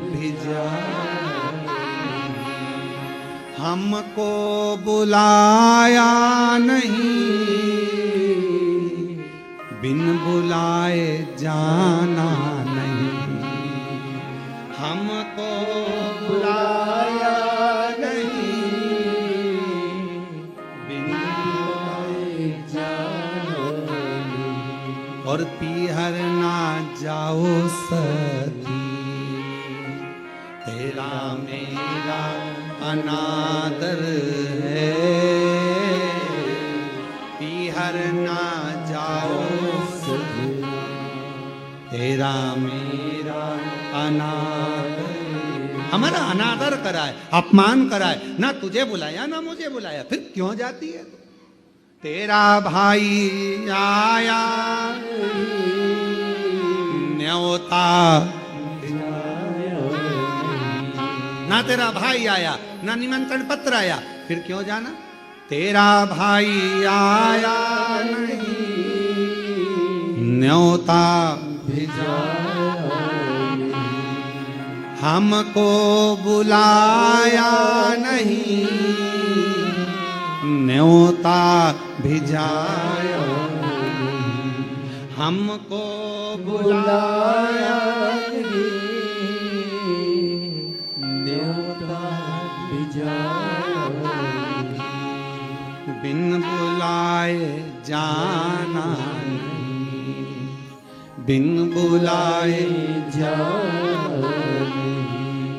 भिजाया नहीं। हमको बुलाया नहीं, बिन बुलाए जाना नहीं। हमको बुलाया नहीं, बिन बुलाए जाना नहीं। और पीहरना जाओ सती, तेरा मेरा अनादर है। पीहरना जाओ सती, तेरा मेरा अनादर। हमारा अनादर कराए, अपमान कराए, ना तुझे बुलाया ना मुझे बुलाया, फिर क्यों जाती है? तेरा भाई आया न्योता, ना तेरा भाई आया ना निमंत्रण पत्र आया, फिर क्यों जाना? तेरा भाई आया नहीं, न्योता भिजाया नहीं। हमको बुलाया नहीं, न्योता भिजाया नहीं। हमको बुलाया नहीं, न्योता भिजाया नहीं। बिन बुलाए जाना नहीं, बिन बुलाए जाना नहीं।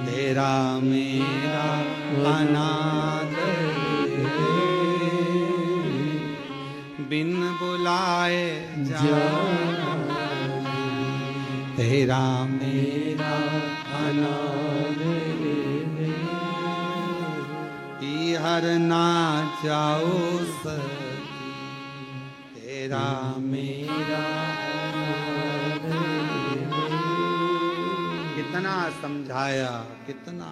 तेरा मेरा अनादर है, बिन बुलाए जाना नहीं। तेरा मेरा अनादर है। पीहरना जाओ सती, तेरा मेरा कितना समझाया, कितना।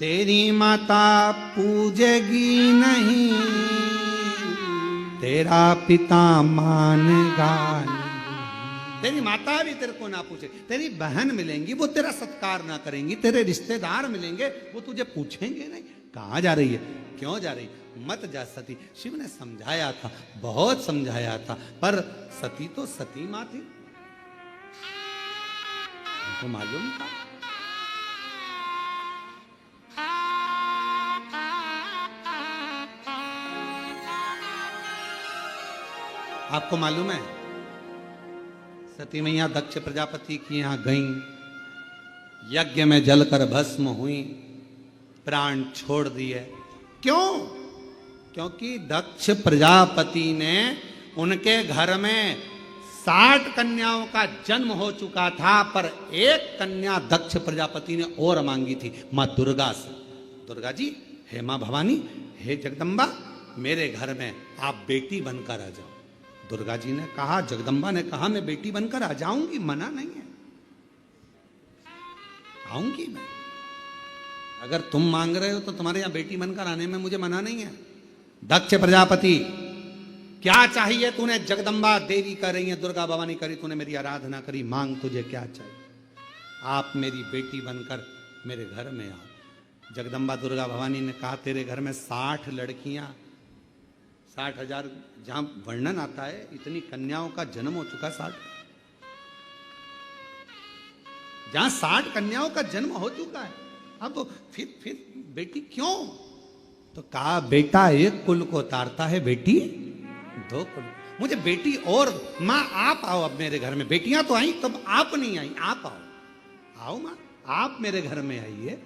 तेरी माता पूजेगी नहीं, तेरा पिता मानेगा नहीं। तेरी माता भी तेरे को ना पूछे, तेरी बहन मिलेंगी वो तेरा सत्कार ना करेंगी, तेरे रिश्तेदार मिलेंगे वो तुझे पूछेंगे नहीं कहाँ जा रही है, क्यों जा रही, मत जा सती। शिव ने समझाया था, बहुत समझाया था, पर सती तो सती माँ थी, उनको मालूम था। आपको मालूम है सती मैया दक्ष प्रजापति की यहां गईं, यज्ञ में जलकर भस्म हुई, प्राण छोड़ दिए। क्यों? क्योंकि दक्ष प्रजापति ने उनके घर में 60 कन्याओं का जन्म हो चुका था, पर एक कन्या दक्ष प्रजापति ने और मांगी थी, मां दुर्गा से। दुर्गा जी, हे मां भवानी, हे जगदम्बा, मेरे घर में आप बेटी बनकर आ जाओ। दुर्गा जी ने कहा, जगदम्बा ने कहा, मैं बेटी बनकर आ जाऊंगी, मना नहीं है, आऊंगी मैं। अगर तुम मांग रहे हो तो तुम्हारे यहां बेटी बनकर आने में मुझे मना नहीं है। दक्ष प्रजापति, क्या चाहिए तूने? जगदम्बा देवी कर रही है, दुर्गा भवानी करी, तूने मेरी आराधना करी, मांग तुझे क्या चाहिए? आप मेरी बेटी बनकर मेरे घर में आओ। जगदम्बा दुर्गा भवानी ने कहा, तेरे घर में 60 लड़कियां, 60,000 जहां वर्णन आता है, इतनी कन्याओं का जन्म हो चुका, 60 जहां 60 कन्याओं का जन्म हो चुका है, अब फिर बेटी क्यों? तो कहा, बेटा एक कुल को तारता है, बेटी 2 कुल। मुझे बेटी और माँ आप आओ अब मेरे घर में। बेटियां तो आई, तब आप नहीं आई, आप आओ, आओ माँ, आप मेरे घर में आइए।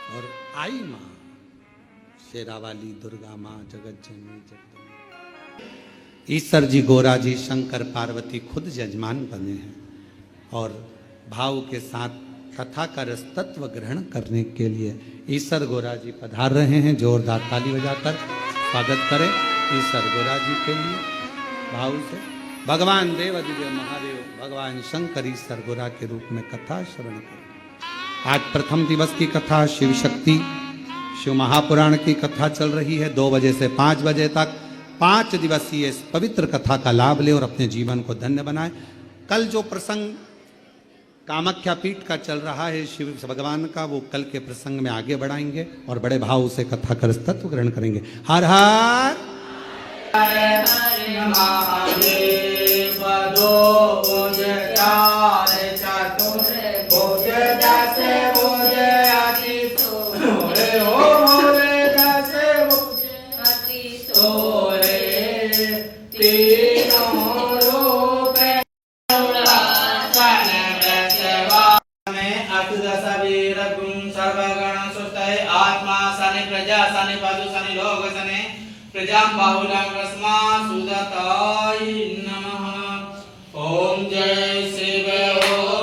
और आई माँ, शेरावाली दुर्गा माँ, जगत जननी जगदम्बा। ईश्वर जी, गोरा जी, शंकर पार्वती खुद यजमान बने हैं और भाव के साथ कथा का रस तत्व ग्रहण करने के लिए ईश्वर गोरा जी पधार रहे हैं। जोरदार ताली बजाकर स्वागत करें ईश्वर गोरा जी के लिए भाव से। भगवान देव दिव्य महादेव भगवान शंकर ईश्वर गोरा के रूप में कथा श्रवण करें। आज प्रथम दिवस की कथा शिव शक्ति शिव महापुराण की कथा चल रही है 2 बजे से 5 बजे तक। 5 दिवसीय इस पवित्र कथा का लाभ लें और अपने जीवन को धन्य बनाएं। कल जो प्रसंग कामाख्या पीठ का चल रहा है शिव भगवान का, वो कल के प्रसंग में आगे बढ़ाएंगे और बड़े भाव से कथा का तत्व ग्रहण करेंगे। हर हर महादेव दो भुज चार चतुर भुज 10 भुज अति सोरे हो मोरे 10 भुज अति सोरे तीनों रूप वीर गुण सर्वगण सुतय आत्मा सनि प्रजा सनि पशु सनि लोक सनि प्रजा बाहुलम रस्मा सुदताय नमः। ओम जय शिव ओम